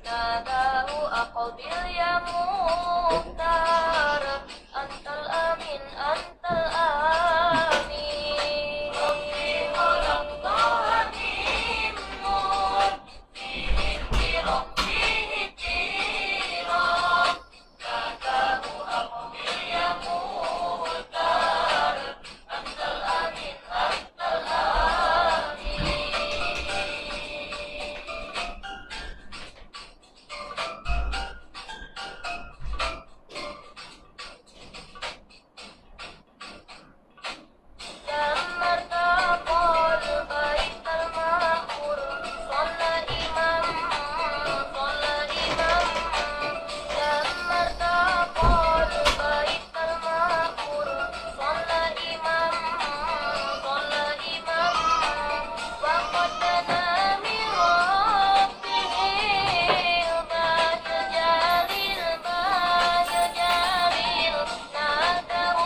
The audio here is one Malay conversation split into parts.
ناداه أقبل يا مختار أنت الأمين أنت الأمين ربي خلقتها من نور فيه احترام فيه احترام ناداه أقبل يا مختار أنت الأمين أنت الأمين لما ارتقى البيت المعمور صلى إمام صلى إمام لما ارتقى البيت المعمور صلى إمام صلى إمام وقد دنا من ربه الباهي الجليل الباهي الجليل ناداه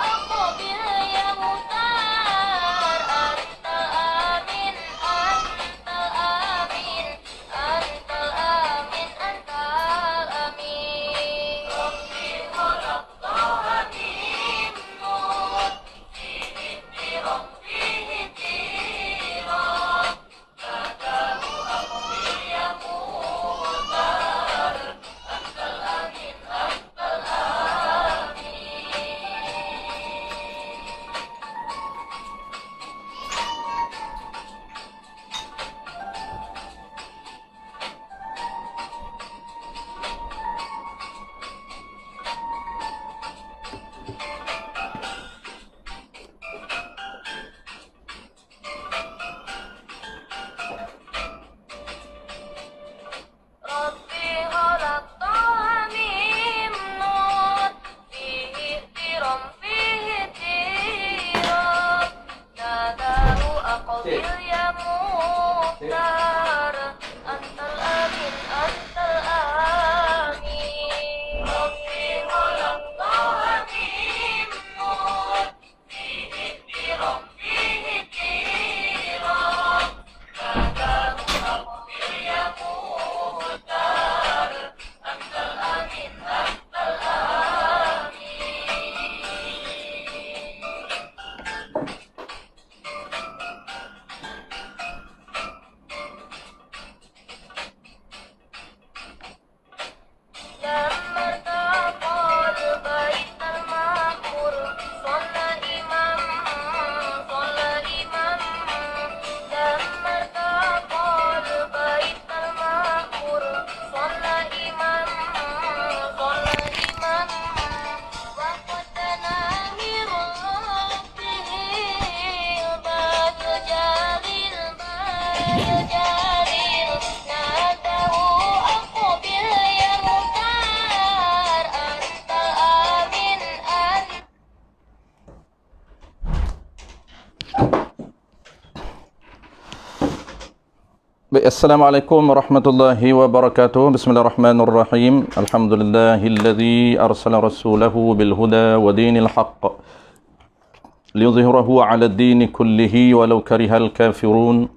أقبل يا مختار أنت الأمين أنت الأمين أنت الأمين أنت الأمين ربي خلقتها من نور فيه احترام فيه احترام ناداه أقبل يا مختار أنت الأمين أنت الأمين ربي خلقتها من نور فيه احترام فيه احترام ناداه أقبل يا مختار أنت الأمين أنت الأمين ربي خلقتها من نور فيه احترام فيه احترام ناداه أقبل يا مختار أنت الأمين أنت الأمين لما ارتقى البيت المعمور صلى إمام صلى إمام لما ارتقى البيت المعمور صلى إمام صلى إمام وقد دنا من ربه الباهي الجليل الباهي الجليل ناداه أقبل يا مختار أنت الأمين أنت Baik, Assalamualaikum warahmatullahi wabarakatuh. Bismillahirrahmanirrahim. Alhamdulillahilladzi arsala rasulahu bil huda wa dinil haqq liyudhhirahu 'ala ad-din kullihi walau karihal kafirun.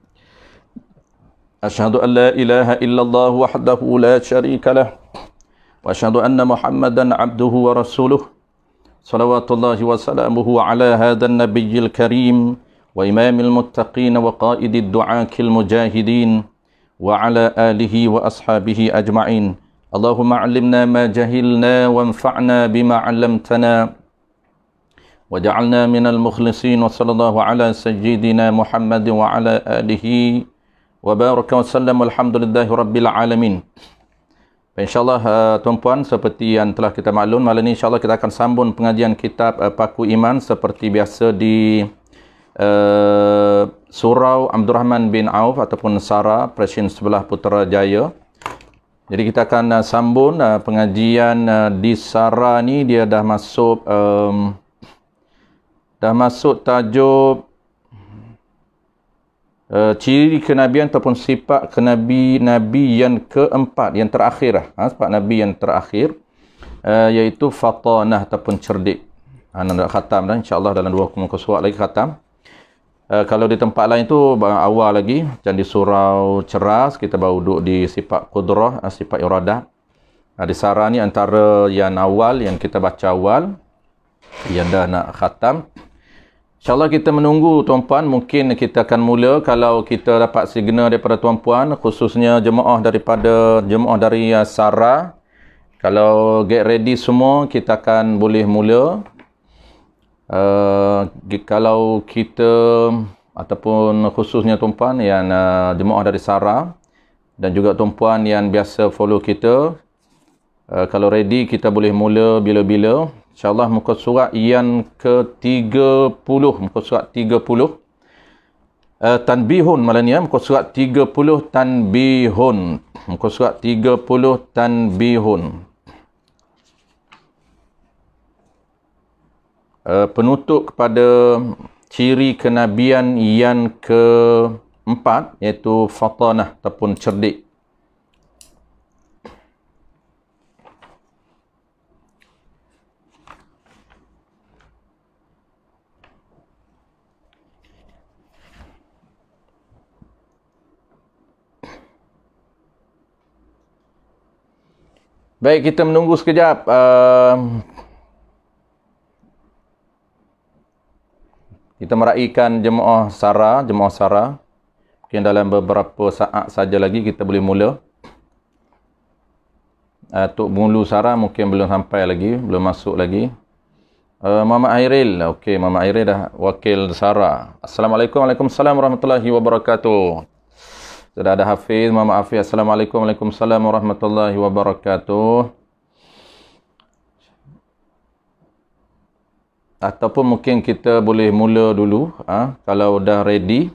Asyhadu an la ilaha illallah wahdahu la syarika lah wa asyhadu anna Muhammadan 'abduhu wa rasuluh. Salawatullahi wa salamuhu 'ala hadzal nabiyyil karim وإمام المتقين وقائد الدعاة المجاهدين وعلى آله وأصحابه أجمعين اللهم علمنا ما جهلنا وانفعنا بما علمتنا وجعلنا من المخلصين وصلى الله على سيدنا محمد وعلى آله وبارك وسلم والحمد لله رب العالمين. InsyaAllah tuan-puan, seperti yang telah kita maklum, malam ini insyaAllah kita akan sambung pengajian kitab Paku Iman seperti biasa di Surau Abdurrahman bin Auf ataupun Sara, Presiden sebelah Putrajaya. Jadi kita akan sambung pengajian di Sara ni. Dia dah masuk tajuk ciri kenabian ataupun sifat Nabi yang keempat, yang terakhir sifat Nabi yang terakhir, iaitu fatanah ataupun cerdik. Nak khatam dah insya-Allah dalam 2 muka surat lagi khatam. Kalau di tempat lain tu awal lagi, macam di surau Ceras, kita baru duduk di sifat qudrah, sifat iradah. Di Sarah ni antara yang awal, yang kita baca awal, yang dah nak khatam. InsyaAllah kita menunggu tuan-puan, mungkin kita akan mula kalau kita dapat signal daripada tuan-puan, khususnya jemaah dari Sarah. Kalau get ready semua, kita akan boleh mula. Kalau kita, ataupun khususnya tuan-puan yang jemaah dari Sarah, dan juga tuan-puan yang biasa follow kita, kalau ready, kita boleh mula bila-bila. InsyaAllah muka surat yang ke-30. Muka surat 30. Tanbihun malam ni. Muka surat 30 Tanbihun. Muka surat 30 Tanbihun. Penutup kepada ciri kenabian yang ke-4, iaitu fatanah ataupun cerdik. Baik, kita menunggu sekejap. Kita meraihkan jemaah Sarah. Mungkin dalam beberapa saat saja lagi kita boleh mula. Tok Mulu Sarah mungkin belum sampai lagi, belum masuk lagi. Muhammad Airil. Okey, Muhammad Airil dah wakil Sarah. Assalamualaikum. Waalaikumsalam warahmatullahi wabarakatuh. Sudah ada Hafiz, Muhammad Hafiz. Assalamualaikum. Waalaikumsalam warahmatullahi wabarakatuh. Ataupun mungkin kita boleh mula dulu. Kalau dah ready,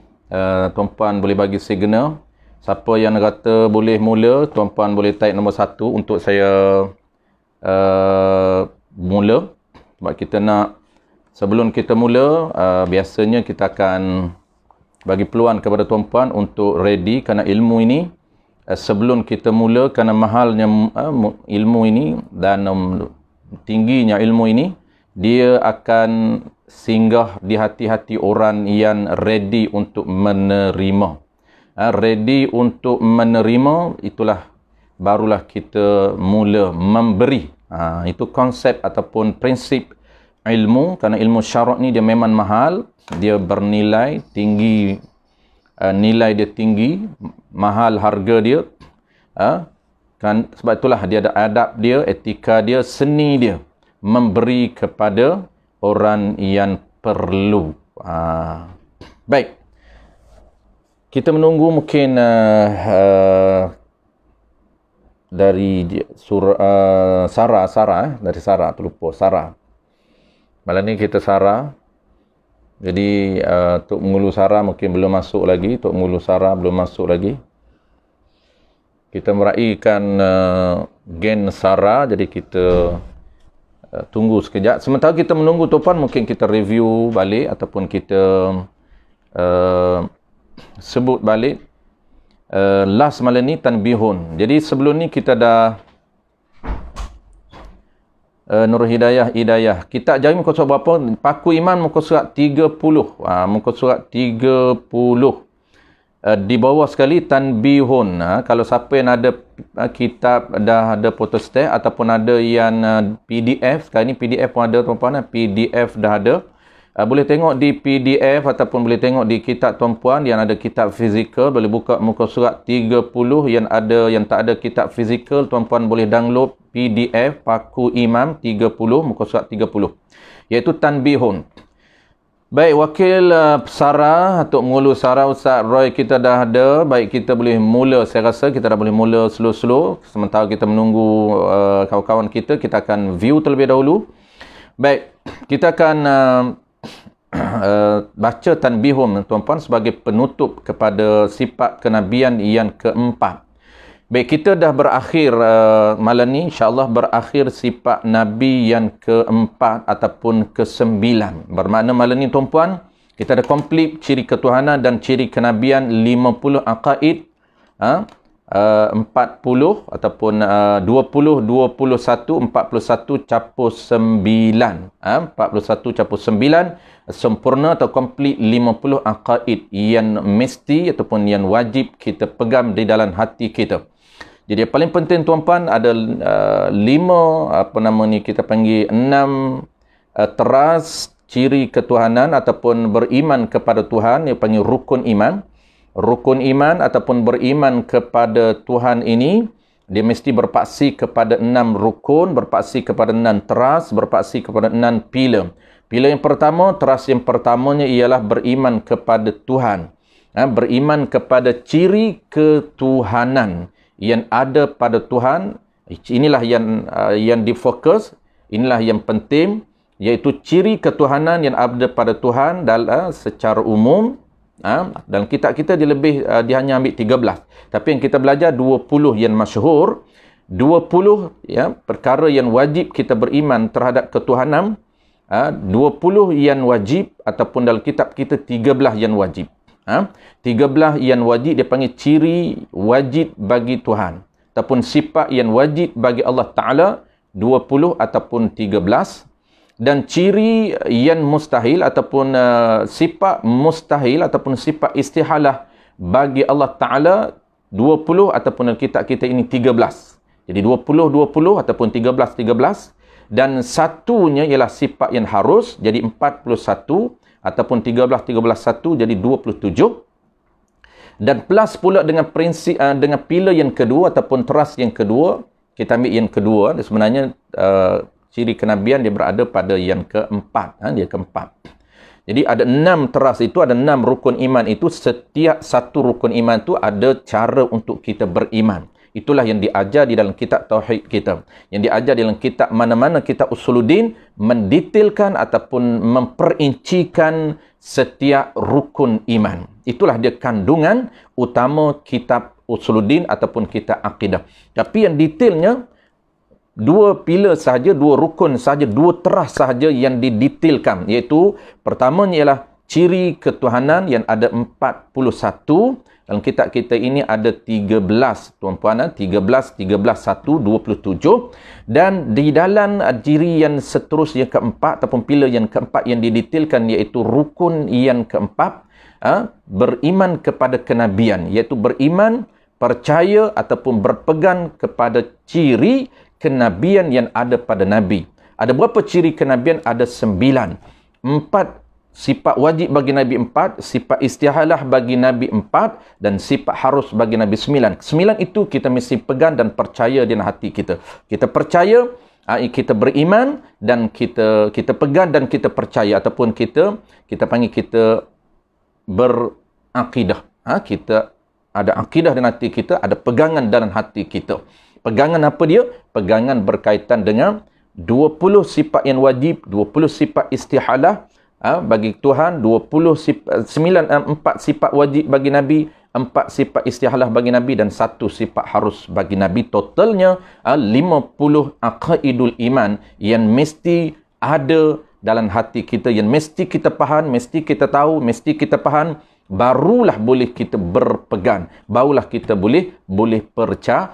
tuan-puan boleh bagi signal. Siapa yang kata boleh mula, tuan-puan boleh type nombor 1 untuk saya mula. Sebab kita nak, sebelum kita mula, biasanya kita akan bagi peluang kepada tuan-puan untuk ready, kerana ilmu ini sebelum kita mula, kerana mahalnya ilmu ini dan tingginya ilmu ini, dia akan singgah di hati-hati orang yang ready untuk menerima. Ready untuk menerima, itulah barulah kita mula memberi. Itu konsep ataupun prinsip ilmu, kerana ilmu syarak ni dia memang mahal, dia bernilai tinggi, nilai dia tinggi, mahal harga dia. Kan sebab itulah dia ada adab dia, etika dia, seni dia memberi kepada orang yang perlu. Baik, kita menunggu mungkin dari Sarah, dari Sarah, terlupa Sarah. Malam ni kita Sarah. Jadi Tok Mengulu Sarah mungkin belum masuk lagi. Tok Mengulu Sarah belum masuk lagi. Kita meraihkan Gen Sarah. Jadi kita tunggu sekejap. Sementara kita menunggu tuan, mungkin kita review balik ataupun kita sebut balik last malam ni Tanbihun. Jadi sebelum ni kita dah Nur Hidayah. Kita jari muka surat berapa? Paku Iman muka surat 30. Muka surat 30. Di bawah sekali Tanbihun. Kalau siapa yang ada kitab, dah ada photostat ataupun ada yang PDF. Sekarang ni PDF pun ada tuan-puan. PDF dah ada. Boleh tengok di PDF ataupun boleh tengok di kitab tuan-puan yang ada kitab fizikal. Boleh buka muka surat 30. Yang tak ada kitab fizikal, tuan-puan boleh download PDF Paku Imam 30, muka surat 30. Iaitu Tanbihun. Baik, wakil Sarah, Tok Mengulu Sarah, Ustaz Roy kita dah ada. Baik, kita boleh mula, saya rasa kita dah boleh mula slow-slow. Sementara kita menunggu kawan-kawan kita akan view terlebih dahulu. Baik, kita akan baca Tanbihun tuan-puan sebagai penutup kepada sifat kenabian yang keempat. Baik, kita dah berakhir malam ni, insyaAllah berakhir sifat Nabi yang keempat ataupun ke-9. Bermakna malam ni tuan-puan, kita dah komplit ciri ketuhanan dan ciri kenabian 50 aqaid. 40 ataupun 20, 21, 41 capur 9. 41 capur 9 sempurna atau komplit 50 aqaid yang mesti ataupun yang wajib kita pegang di dalam hati kita. Jadi yang paling penting tuan-puan ada 5 kita panggil 6 teras ciri ketuhanan ataupun beriman kepada Tuhan, yang panggil rukun iman. Rukun iman ataupun beriman kepada Tuhan ini, dia mesti berpaksi kepada 6 rukun, berpaksi kepada 6 teras, berpaksi kepada 6 pilar. Pilar yang pertama, teras yang pertamanya ialah beriman kepada Tuhan. Beriman kepada ciri ketuhanan yang ada pada Tuhan. Inilah yang difokus, inilah yang penting, iaitu ciri ketuhanan yang ada pada Tuhan dalam secara umum. Dalam kitab kita dia hanya ambil 13. Tapi yang kita belajar 20 yang masyhur, 20 perkara yang wajib kita beriman terhadap ketuhanan, 20 yang wajib ataupun dalam kitab kita 13 yang wajib. 13 yang wajib dia panggil ciri wajib bagi Tuhan ataupun sifat yang wajib bagi Allah Taala, 20 ataupun 13. Dan ciri yang mustahil ataupun sifat mustahil ataupun sifat istihalah bagi Allah Ta'ala 20 ataupun kitab kita ini 13. Jadi 20 ataupun 13. Dan satunya ialah sifat yang harus, jadi 41 ataupun 13 1 jadi 27. Dan plus pula dengan prinsip dengan pilar yang kedua ataupun teras yang kedua, kita ambil yang kedua, sebenarnya ciri kenabian dia berada pada yang keempat. Dia keempat. Jadi ada 6 teras itu, ada 6 rukun iman itu. Setiap satu rukun iman itu ada cara untuk kita beriman. Itulah yang diajar di dalam kitab Tauhid kita. Yang diajar di dalam kitab mana-mana kitab Usuluddin, mendetailkan ataupun memperincikan setiap rukun iman. Itulah dia kandungan utama kitab Usuluddin ataupun kitab Aqidah. Tapi yang detailnya, 2 pilar sahaja, 2 rukun sahaja, 2 teras sahaja yang didetailkan. Iaitu pertamanya ialah ciri ketuhanan yang ada 41. Dalam kitab kita ini ada 13 tuan-puan, 13, 1, 27. Dan di dalam ciri yang seterusnya keempat ataupun pilar yang keempat yang didetailkan iaitu rukun yang keempat, beriman kepada kenabian, iaitu beriman, percaya ataupun berpegang kepada ciri kenabian yang ada pada Nabi. Ada berapa ciri kenabian? Ada 9. 4 sifat wajib bagi Nabi, 4 sifat istihalah bagi Nabi, 4 dan sifat harus bagi Nabi, 9. 9 itu kita mesti pegang dan percaya di hati kita. Kita percaya, kita beriman dan kita pegang dan kita percaya ataupun kita panggil kita berakidah. Kita ada akidah dalam hati kita, ada pegangan dalam hati kita. Pegangan apa dia? Pegangan berkaitan dengan 20 sifat yang wajib, 20 sifat istihalah bagi Tuhan, 4 sifat wajib bagi Nabi, 4 sifat istihalah bagi Nabi dan 1 sifat harus bagi Nabi. Totalnya 50 aqaidul iman yang mesti ada dalam hati kita, yang mesti kita faham, mesti kita tahu, mesti kita faham. Barulah boleh kita berpegang, barulah kita boleh percaya.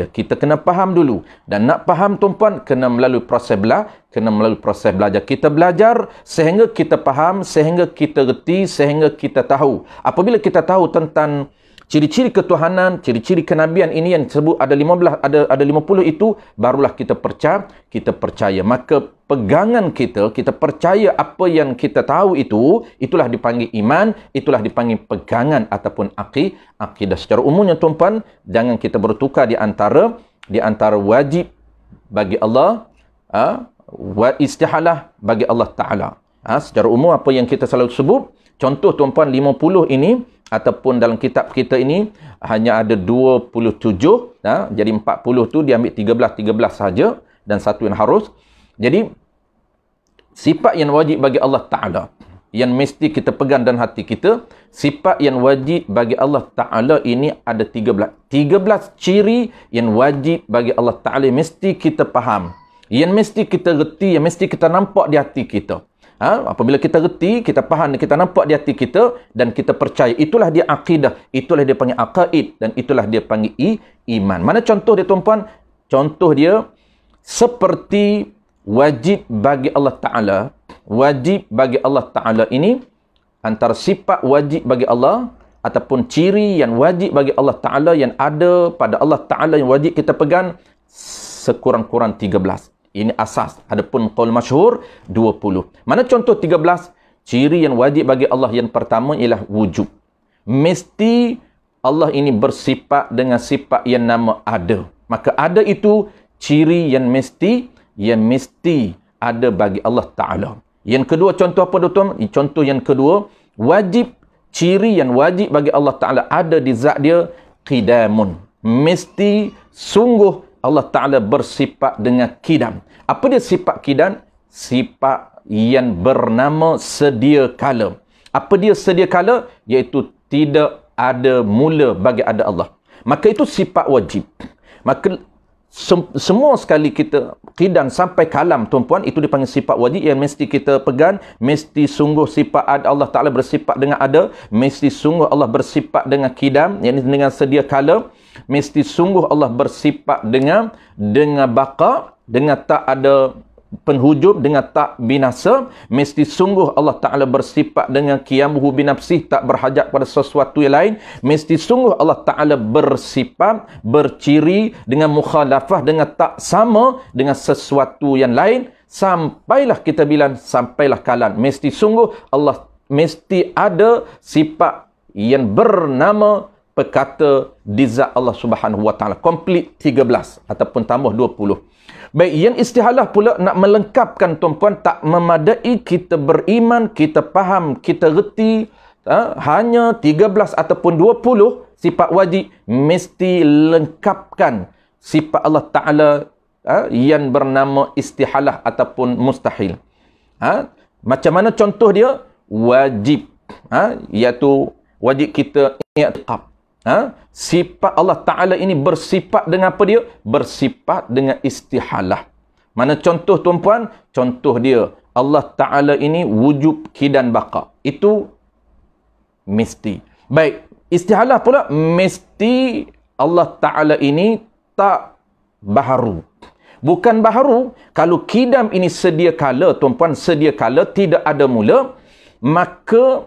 Kita kena faham dulu, dan nak faham tuan-puan kena melalui proses belajar. Kita belajar sehingga kita faham, sehingga kita reti, sehingga kita tahu. Apabila kita tahu tentang ciri-ciri ketuhanan, ciri-ciri kenabian ini yang disebut ada 15, ada 50 itu, barulah kita percaya. Maka pegangan kita percaya apa yang kita tahu itu, itulah dipanggil iman, itulah dipanggil pegangan ataupun akidah. Secara umumnya tuan-puan, jangan kita bertukar di antara wajib bagi Allah, istihalah bagi Allah Ta'ala. Secara umum apa yang kita selalu sebut, contoh tuan-puan 50 ini ataupun dalam kitab kita ini hanya ada 27, jadi 40 tu diambil 13 saja dan 1 yang harus. Jadi sifat yang wajib bagi Allah Ta'ala yang mesti kita pegang dalam hati kita, sifat yang wajib bagi Allah Ta'ala ini ada 13 ciri yang wajib bagi Allah Ta'ala yang mesti kita faham, yang mesti kita reti, yang mesti kita nampak di hati kita. Apabila kita reti, kita faham, kita nampak di hati kita dan kita percaya, itulah dia akidah, itulah dia panggil aqaid dan itulah dia panggil iman. Mana contoh dia tuan-puan? Contoh dia seperti wajib bagi Allah Ta'ala. Wajib bagi Allah Ta'ala ini antara sifat wajib bagi Allah ataupun ciri yang wajib bagi Allah Ta'ala yang ada pada Allah Ta'ala yang wajib kita pegang sekurang-kurang 13. Ini asas. Adapun qaul masyhur 20. Mana contoh 13? Ciri yang wajib bagi Allah yang pertama ialah wujud. Mesti Allah ini bersifat dengan sifat yang nama ada. Maka ada itu ciri yang mesti ada bagi Allah Ta'ala. Yang kedua contoh apa tuan? Contoh yang kedua, wajib, ciri yang wajib bagi Allah Ta'ala ada di zat dia, qidamun. Mesti sungguh Allah Ta'ala bersifat dengan qidam. Apa dia sifat qidam? Sifat yang bernama sedia kala. Apa dia sedia kala? Iaitu tidak ada mula bagi ada Allah. Maka itu sifat wajib. Maka semua sekali kita qidam sampai kalam tuan-puan, itu dipanggil sifat wajib yang mesti kita pegang. Mesti sungguh sifat ada Allah Ta'ala bersifat dengan ada. Mesti sungguh Allah bersifat dengan qidam, yang dengan sedia kala. Mesti sungguh Allah bersifat dengan baqa, dengan tak ada penhujung, dengan tak binasa. Mesti sungguh Allah Ta'ala bersifat dengan qiyamuhu binafsih, tak berhajat pada sesuatu yang lain. Mesti sungguh Allah Ta'ala bersifat, berciri dengan mukhalafah, dengan tak sama dengan sesuatu yang lain. Sampailah kita bilang, sampailah kalam. Mesti sungguh Allah mesti ada sifat yang bernama perkata di zat Allah Subhanahu Wa Ta'ala. Komplit 13 ataupun tambah 20. Baik, yang istihalah pula nak melengkapkan tuan-puan, tak memadai kita beriman, kita faham, kita reti hanya 13 ataupun 20 sifat wajib. Mesti lengkapkan sifat Allah Ta'ala yang bernama istihalah ataupun mustahil. Macam mana contoh dia? Wajib, iaitu wajib kita i'tiqad. Sifat Allah Ta'ala ini bersifat dengan apa dia? Bersifat dengan istihalah. Mana contoh tuan-puan? Contoh dia, Allah Ta'ala ini wujud, qidam, baqa. Itu mesti. Baik, istihalah pula mesti Allah Ta'ala ini tak baharu. Bukan baharu. Kalau qidam ini sedia kala, tuan-puan, sedia kala, tidak ada mula, maka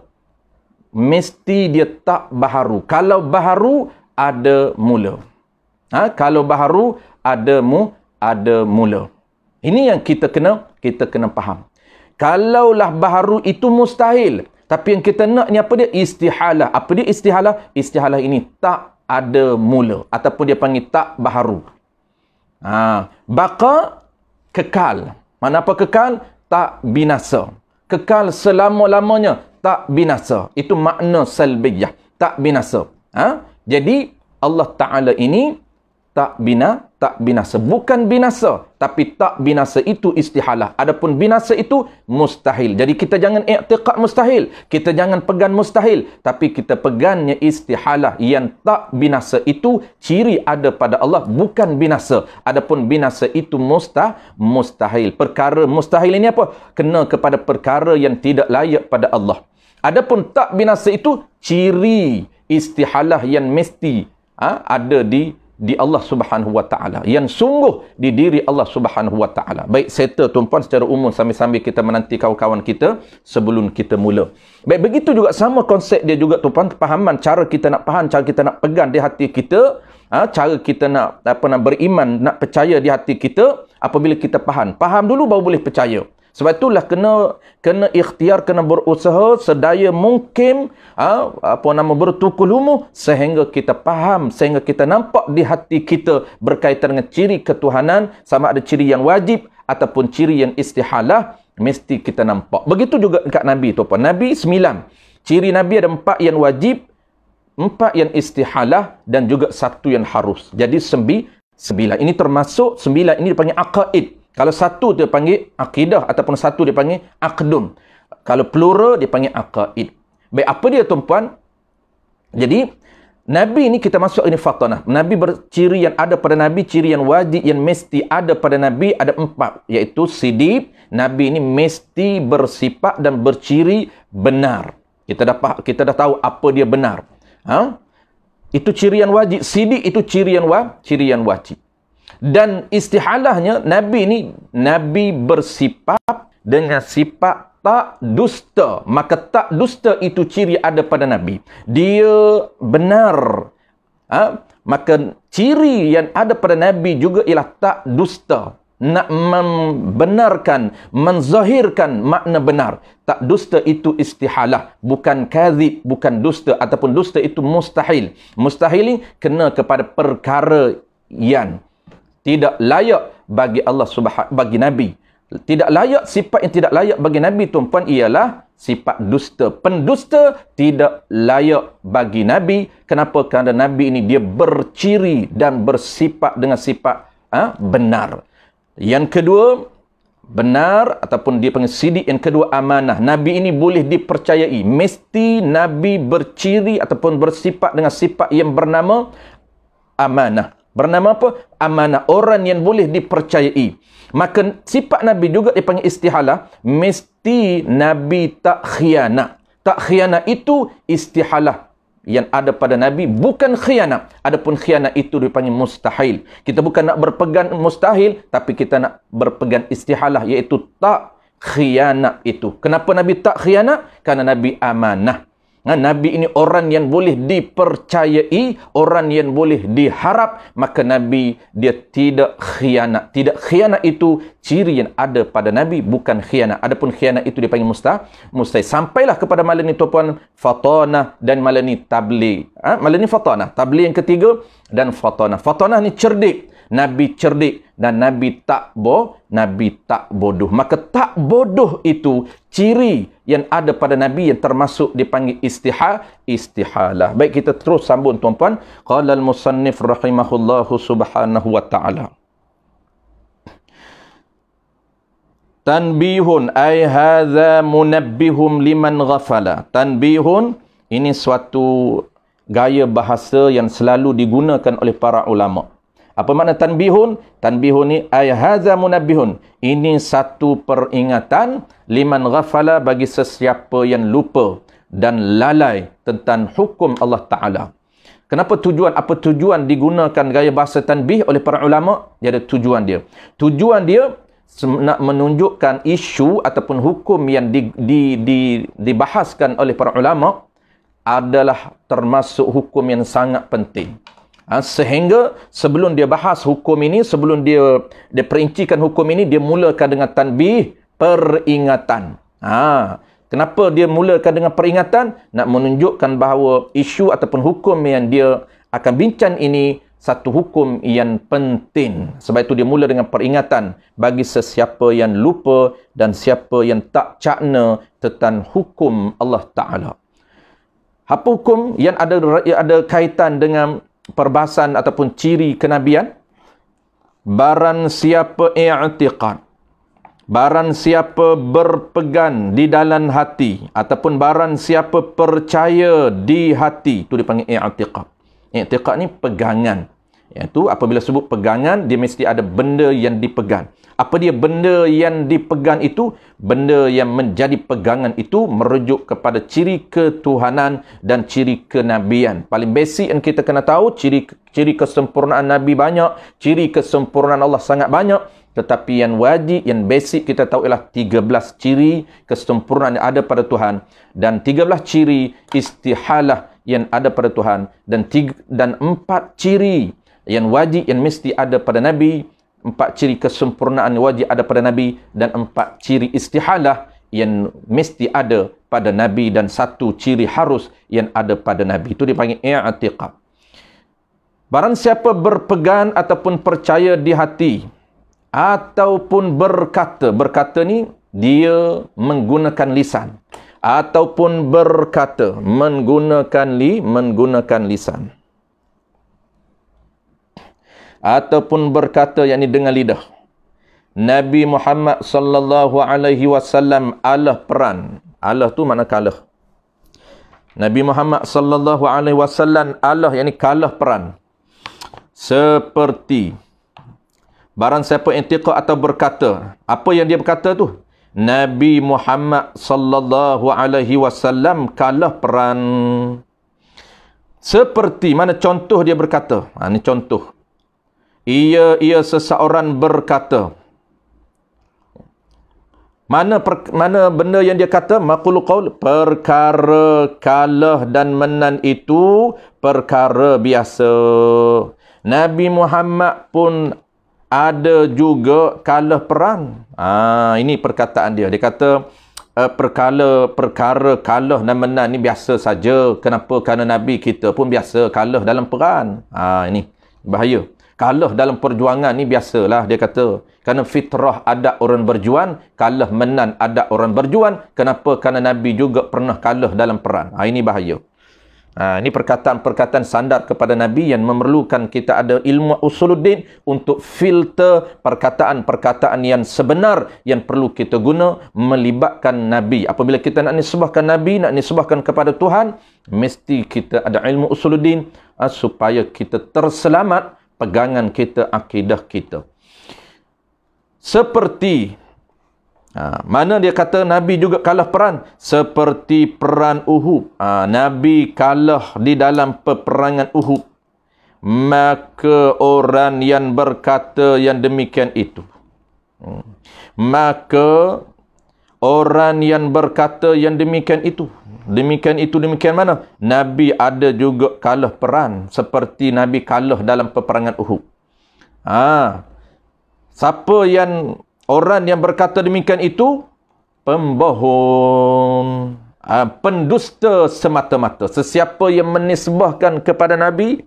mesti dia tak baharu. Kalau baharu, ada mula. Kalau baharu, ada mula. Ini yang kita kena faham. Kalaulah baharu itu mustahil, tapi yang kita nak ni apa dia? Istihalah. Apa dia istihalah? Istihalah ini tak ada mula ataupun dia panggil tak baharu. Baqa, kekal. Mana apa kekal? Tak binasa. Kekal selama-lamanya, tak binasa. Itu makna salbiyah, tak binasa. Jadi Allah Ta'ala ini tak binasa. Bukan binasa, tapi tak binasa itu istihalah. Adapun binasa itu mustahil. Jadi kita jangan i'tiqad mustahil, kita jangan pegang mustahil, tapi kita pegangnya istihalah yang tak binasa. Itu ciri ada pada Allah, bukan binasa. Adapun binasa itu mustahil. Perkara mustahil ini apa? Kena kepada perkara yang tidak layak pada Allah. Adapun tak binasa itu ciri istihalah yang mesti ada di Allah Subhanahu Wa Ta'ala, yang sungguh di diri Allah Subhanahu Wa Ta'ala. Baik, settle tuan-puan secara umum sambil-sambil kita menanti kawan-kawan kita sebelum kita mula. Baik, begitu juga sama konsep dia juga tuan-puan, kepahaman, cara kita nak faham, cara kita nak pegang di hati kita, cara kita nak beriman, nak percaya di hati kita. Apabila kita faham dulu baru boleh percaya. Sebab itulah kena ikhtiar, kena berusaha sedaya mungkin bertukul lumuh sehingga kita faham, sehingga kita nampak di hati kita berkaitan dengan ciri ketuhanan, sama ada ciri yang wajib ataupun ciri yang istihalah, mesti kita nampak. Begitu juga dekat Nabi tu apa? Nabi 9. Ciri Nabi ada 4 yang wajib, 4 yang istihalah dan juga 1 yang harus. Jadi 9. Ini termasuk 9 ini dipanggil aqaid. Kalau 1 dia panggil akidah ataupun 1 dia panggil aqdun. Kalau plural dia panggil aqaid. Baik, apa dia tuan-puan? Jadi Nabi ni kita masuk ini fatanah. Nabi berciri yang ada pada Nabi, ciri yang wajib yang mesti ada pada Nabi ada 4, iaitu siddiq. Nabi ini mesti bersifat dan berciri benar. Kita dah tahu apa dia benar. Itu ciri yang wajib. Siddiq itu ciri yang wajib. Dan istihalahnya Nabi ini Nabi bersifat dengan sifat tak dusta. Maka tak dusta itu ciri ada pada Nabi. Dia benar. Maka ciri yang ada pada Nabi juga ialah tak dusta. Nak membenarkan, menzahirkan makna benar. Tak dusta itu istihalah. Bukan kadzib, bukan dusta. Ataupun dusta itu mustahil. Mustahil ini kena kepada perkara yang tidak layak bagi Allah bagi Nabi. Tidak layak, sifat yang tidak layak bagi Nabi tuan-puan ialah sifat dusta. Pendusta tidak layak bagi Nabi. Kenapa? Kerana Nabi ini dia berciri dan bersifat dengan sifat benar. Yang kedua, benar ataupun dia panggil siddiq. Yang kedua, amanah. Nabi ini boleh dipercayai. Mesti Nabi berciri ataupun bersifat dengan sifat yang bernama amanah. Bernama apa? Amanah. Orang yang boleh dipercayai. Maka sifat Nabi juga dipanggil istihalah. Mesti Nabi tak khianat. Tak khianat itu istihalah yang ada pada Nabi, bukan khianat. Adapun khianat itu dipanggil mustahil. Kita bukan nak berpegang mustahil, tapi kita nak berpegang istihalah, iaitu tak khianat itu. Kenapa Nabi tak khianat? Kerana Nabi amanah. Nabi ini orang yang boleh dipercayai, orang yang boleh diharap, maka Nabi dia tidak khianat. Tidak khianat itu ciri yang ada pada Nabi, bukan khianat. Adapun khianat itu dipanggil mustahil. Sampailah kepada malam ni tuan-puan, fatanah dan malam ni tabligh. Malam ni fatanah, tabligh yang ketiga dan fatanah. Fatanah ni cerdik. Nabi cerdik dan Nabi tak bodoh. Maka tak bodoh itu ciri yang ada pada Nabi yang termasuk dipanggil istihalah. Baik, kita terus sambung tuan-puan. Qala al-musannif rahimahullahu subhanahu wa ta'ala. Tanbihun ay hadza munabbihum liman ghafala. Tanbihun ini suatu gaya bahasa yang selalu digunakan oleh para ulama. Apa makna tanbihun? Tanbihun ni ay hadza munabbihun. Ini satu peringatan liman ghafala bagi sesiapa yang lupa dan lalai tentang hukum Allah Taala. Kenapa tujuan? Apa tujuan digunakan gaya bahasa tanbih oleh para ulama? Dia ada tujuan dia. Tujuan dia nak menunjukkan isu ataupun hukum yang dibahaskan oleh para ulama adalah termasuk hukum yang sangat penting. Sehingga sebelum dia bahas hukum ini, sebelum dia perincikan hukum ini, dia mulakan dengan tanbih, peringatan. Kenapa dia mulakan dengan peringatan? Nak menunjukkan bahawa isu ataupun hukum yang dia akan bincang ini satu hukum yang penting. Sebab itu dia mula dengan peringatan bagi sesiapa yang lupa dan siapa yang tak cakna tentang hukum Allah Ta'ala. Apa hukum yang ada kaitan dengan perbahasan ataupun ciri kenabian? Barang siapa i'tiqad, barang siapa berpegang di dalam hati, ataupun barang siapa percaya di hati, itu dipanggil i'tiqad. I'tiqad ni pegangan. Iaitu apabila sebut pegangan, dia mesti ada benda yang dipegang. Apa dia benda yang dipegang itu? Benda yang menjadi pegangan itu merujuk kepada ciri ketuhanan dan ciri kenabian. Paling basic yang kita kena tahu, ciri kesempurnaan Nabi banyak, ciri kesempurnaan Allah sangat banyak. Tetapi yang wajib, yang basic kita tahu ialah 13 ciri kesempurnaan yang ada pada Tuhan. Dan 13 ciri istihalah yang ada pada Tuhan. Dan 4 ciri yang wajib yang mesti ada pada Nabi. 4 ciri kesempurnaan yang wajib ada pada Nabi. Dan 4 ciri istihalah yang mesti ada pada Nabi. Dan 1 ciri harus yang ada pada Nabi. Itu dipanggil i'tiqad. Barang siapa berpegang ataupun percaya di hati, ataupun berkata. Berkata ni dia menggunakan lisan. Ataupun berkata menggunakan lisan. Ataupun berkata, yakni dengan lidah. Nabi Muhammad sallallahu alaihi wasallam Allah peran. Allah tu mana kalah. Nabi Muhammad sallallahu alaihi wasallam Allah yakni kalah perang. Seperti barang siapa intiqad atau berkata, apa yang dia berkata tu? Nabi Muhammad sallallahu alaihi wasallam kalah perang. Seperti mana contoh dia berkata? Ini contoh. Ia seseorang berkata. Mana benda yang dia kata? Maqul qaul, perkara kalah dan menang itu perkara biasa. Nabi Muhammad pun ada juga kalah perang. Ini perkataan dia. Dia kata perkara kalah dan menang ni biasa saja. Kenapa? Kerana Nabi kita pun biasa kalah dalam perang. Ini bahaya. Kalah dalam perjuangan ni biasalah, dia kata. Kerana fitrah adab orang berjuang, kalah menang adab orang berjuang. Kenapa? Kerana Nabi juga pernah kalah dalam perang. Ini bahaya. Ini perkataan-perkataan standar kepada Nabi yang memerlukan kita ada ilmu usuluddin untuk filter perkataan-perkataan yang sebenar yang perlu kita guna melibatkan Nabi. Apabila kita nak nisbahkan Nabi, nak nisbahkan kepada Tuhan, mesti kita ada ilmu usuluddin supaya kita terselamat pegangan kita, akidah kita. Seperti mana dia kata Nabi juga kalah perang? Seperti perang Uhud. Nabi kalah di dalam peperangan Uhud. Maka orang yang berkata yang demikian itu. Maka orang yang berkata yang demikian itu. Demikian mana? Nabi ada juga kalah perang. Seperti Nabi kalah dalam peperangan Uhud. Siapa yang orang yang berkata demikian itu? Pembohong. Pendusta semata-mata. Sesiapa yang menisbahkan kepada Nabi,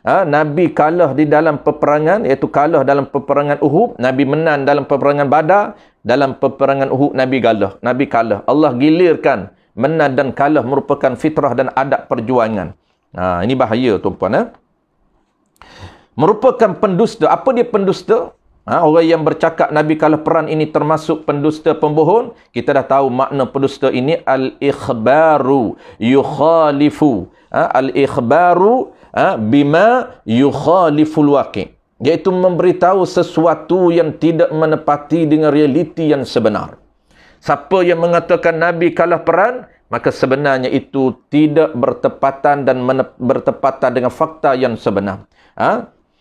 Nabi kalah di dalam peperangan, iaitu kalah dalam peperangan Uhud, Nabi menang dalam peperangan Badar, dalam peperangan Uhud Nabi kalah. Allah gilirkan menang dan kalah merupakan fitrah dan adab perjuangan. Ini bahaya tuan-puan. Merupakan pendusta. Apa dia pendusta? Orang yang bercakap Nabi kalah perang ini termasuk pendusta, pembohong. Kita dah tahu makna pendusta ini al-ikhbaru yukhalifu. Al-ikhbaru bima yukhaliful waqi'. Iaitu memberitahu sesuatu yang tidak menepati dengan realiti yang sebenar. Siapa yang mengatakan Nabi kalah perang, maka sebenarnya itu tidak bertepatan dan bertepatan dengan fakta yang sebenar.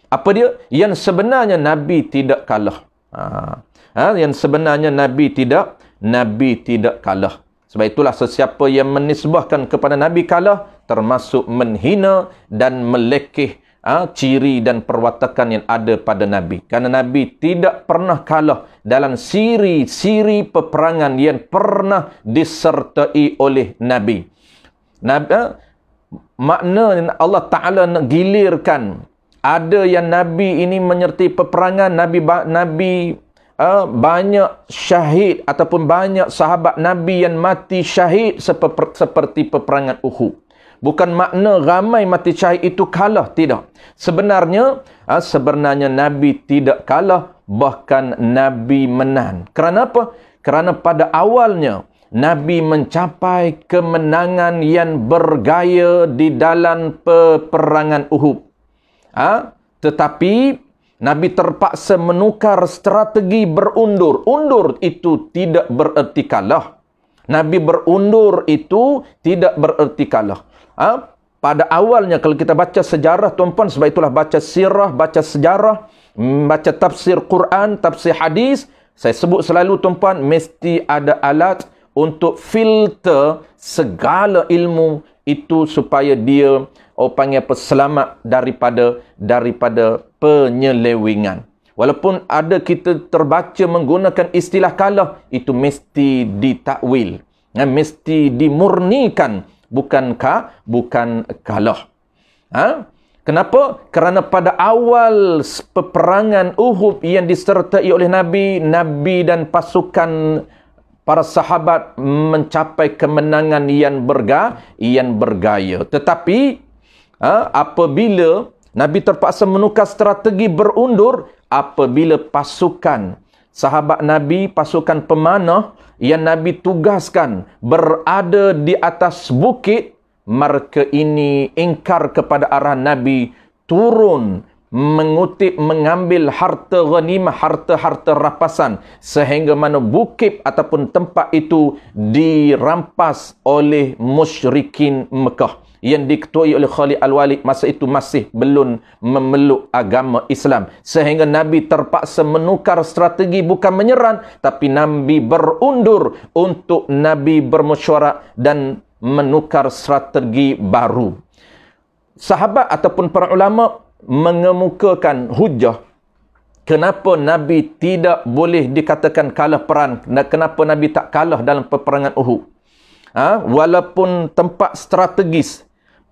Apa dia? Yang sebenarnya Nabi tidak kalah. Yang sebenarnya Nabi tidak kalah. Sebab itulah sesiapa yang menisbahkan kepada Nabi kalah, termasuk menghina dan melekeh ciri dan perwatakan yang ada pada Nabi. Kerana Nabi tidak pernah kalah dalam siri-siri peperangan yang pernah disertai oleh Nabi. Makna Allah Ta'ala nak gilirkan. Ada yang Nabi ini menyertai peperangan, Nabi banyak syahid ataupun banyak sahabat Nabi yang mati syahid seperti peperangan Uhud. Bukan makna ramai mati syahid itu kalah, tidak. Sebenarnya Nabi tidak kalah, bahkan Nabi menang. Kerana apa? Kerana pada awalnya Nabi mencapai kemenangan yang bergaya di dalam peperangan Uhud. Tetapi Nabi terpaksa menukar strategi berundur. Undur itu tidak bererti kalah. Nabi berundur itu tidak bererti kalah. Pada awalnya kalau kita baca sejarah tuan-puan, sebab itulah baca sirah, baca sejarah, baca tafsir Quran, tafsir hadis, saya sebut selalu tuan-puan, mesti ada alat untuk filter segala ilmu itu supaya dia panggil apa, selamat daripada penyelewengan. Walaupun ada kita terbaca menggunakan istilah kalah, itu mesti ditakwil, mesti dimurnikan, bukan kalah. Kenapa? Kerana pada awal peperangan Uhud yang disertai oleh Nabi dan pasukan para sahabat mencapai kemenangan yang bergaya. Tetapi apabila Nabi terpaksa menukar strategi berundur, apabila pasukan sahabat Nabi, pasukan pemanah yang Nabi tugaskan berada di atas bukit, mereka ini ingkar kepada arahan Nabi, turun mengutip, mengambil harta ghanimah, harta-harta rapasan, sehingga mana bukit ataupun tempat itu dirampas oleh musyrikin Mekah yang diketuai oleh Khalid Al-Walid, masa itu masih belum memeluk agama Islam, sehingga Nabi terpaksa menukar strategi, bukan menyerang, tapi Nabi berundur untuk Nabi bermesyuarat dan menukar strategi baru. Sahabat ataupun para ulama mengemukakan hujah kenapa Nabi tidak boleh dikatakan kalah perang, dan kenapa Nabi tak kalah dalam peperangan Uhud. Walaupun tempat strategis,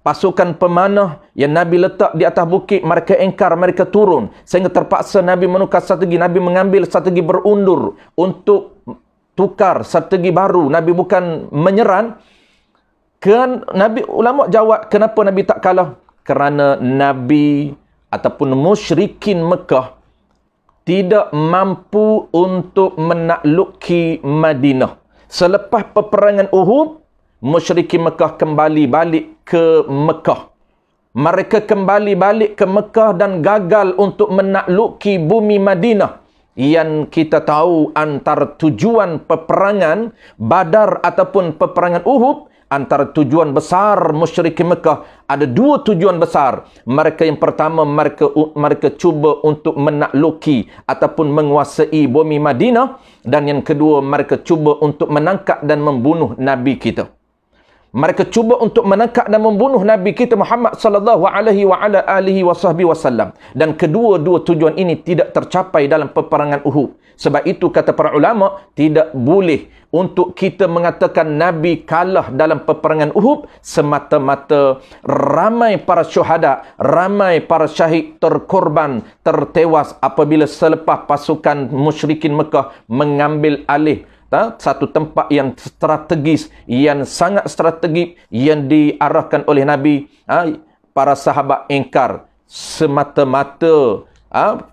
pasukan pemanah yang Nabi letak di atas bukit, mereka engkar, mereka turun, sehingga terpaksa Nabi menukar strategi. Nabi mengambil strategi berundur untuk tukar strategi baru. Nabi bukan menyerang. Nabi, ulama jawab kenapa Nabi tak kalah, kerana Nabi ataupun musyrikin Mekah tidak mampu untuk menakluki Madinah. Selepas peperangan Uhud, musyrikin Mekah kembali balik ke Mekah. Mereka kembali balik ke Mekah dan gagal untuk menakluki bumi Madinah. Yang kita tahu antara tujuan peperangan Badar ataupun peperangan Uhud, antara tujuan besar musyrikin Mekah, ada dua tujuan besar. Mereka yang pertama, mereka cuba untuk menakluki ataupun menguasai bumi Madinah, dan yang kedua, mereka cuba untuk menangkap dan membunuh Nabi kita. Mereka cuba untuk menangkap dan membunuh Nabi kita Muhammad sallallahu alaihi wasallam. Dan kedua-dua tujuan ini tidak tercapai dalam peperangan Uhud. Sebab itu kata para ulama, tidak boleh untuk kita mengatakan Nabi kalah dalam peperangan Uhud semata-mata ramai para syuhada, ramai para syahid terkorban, tertewas apabila selepas pasukan musyrikin Mekah mengambil alih satu tempat yang strategis, yang sangat strategis, yang diarahkan oleh Nabi. Para sahabat ingkar. Semata-mata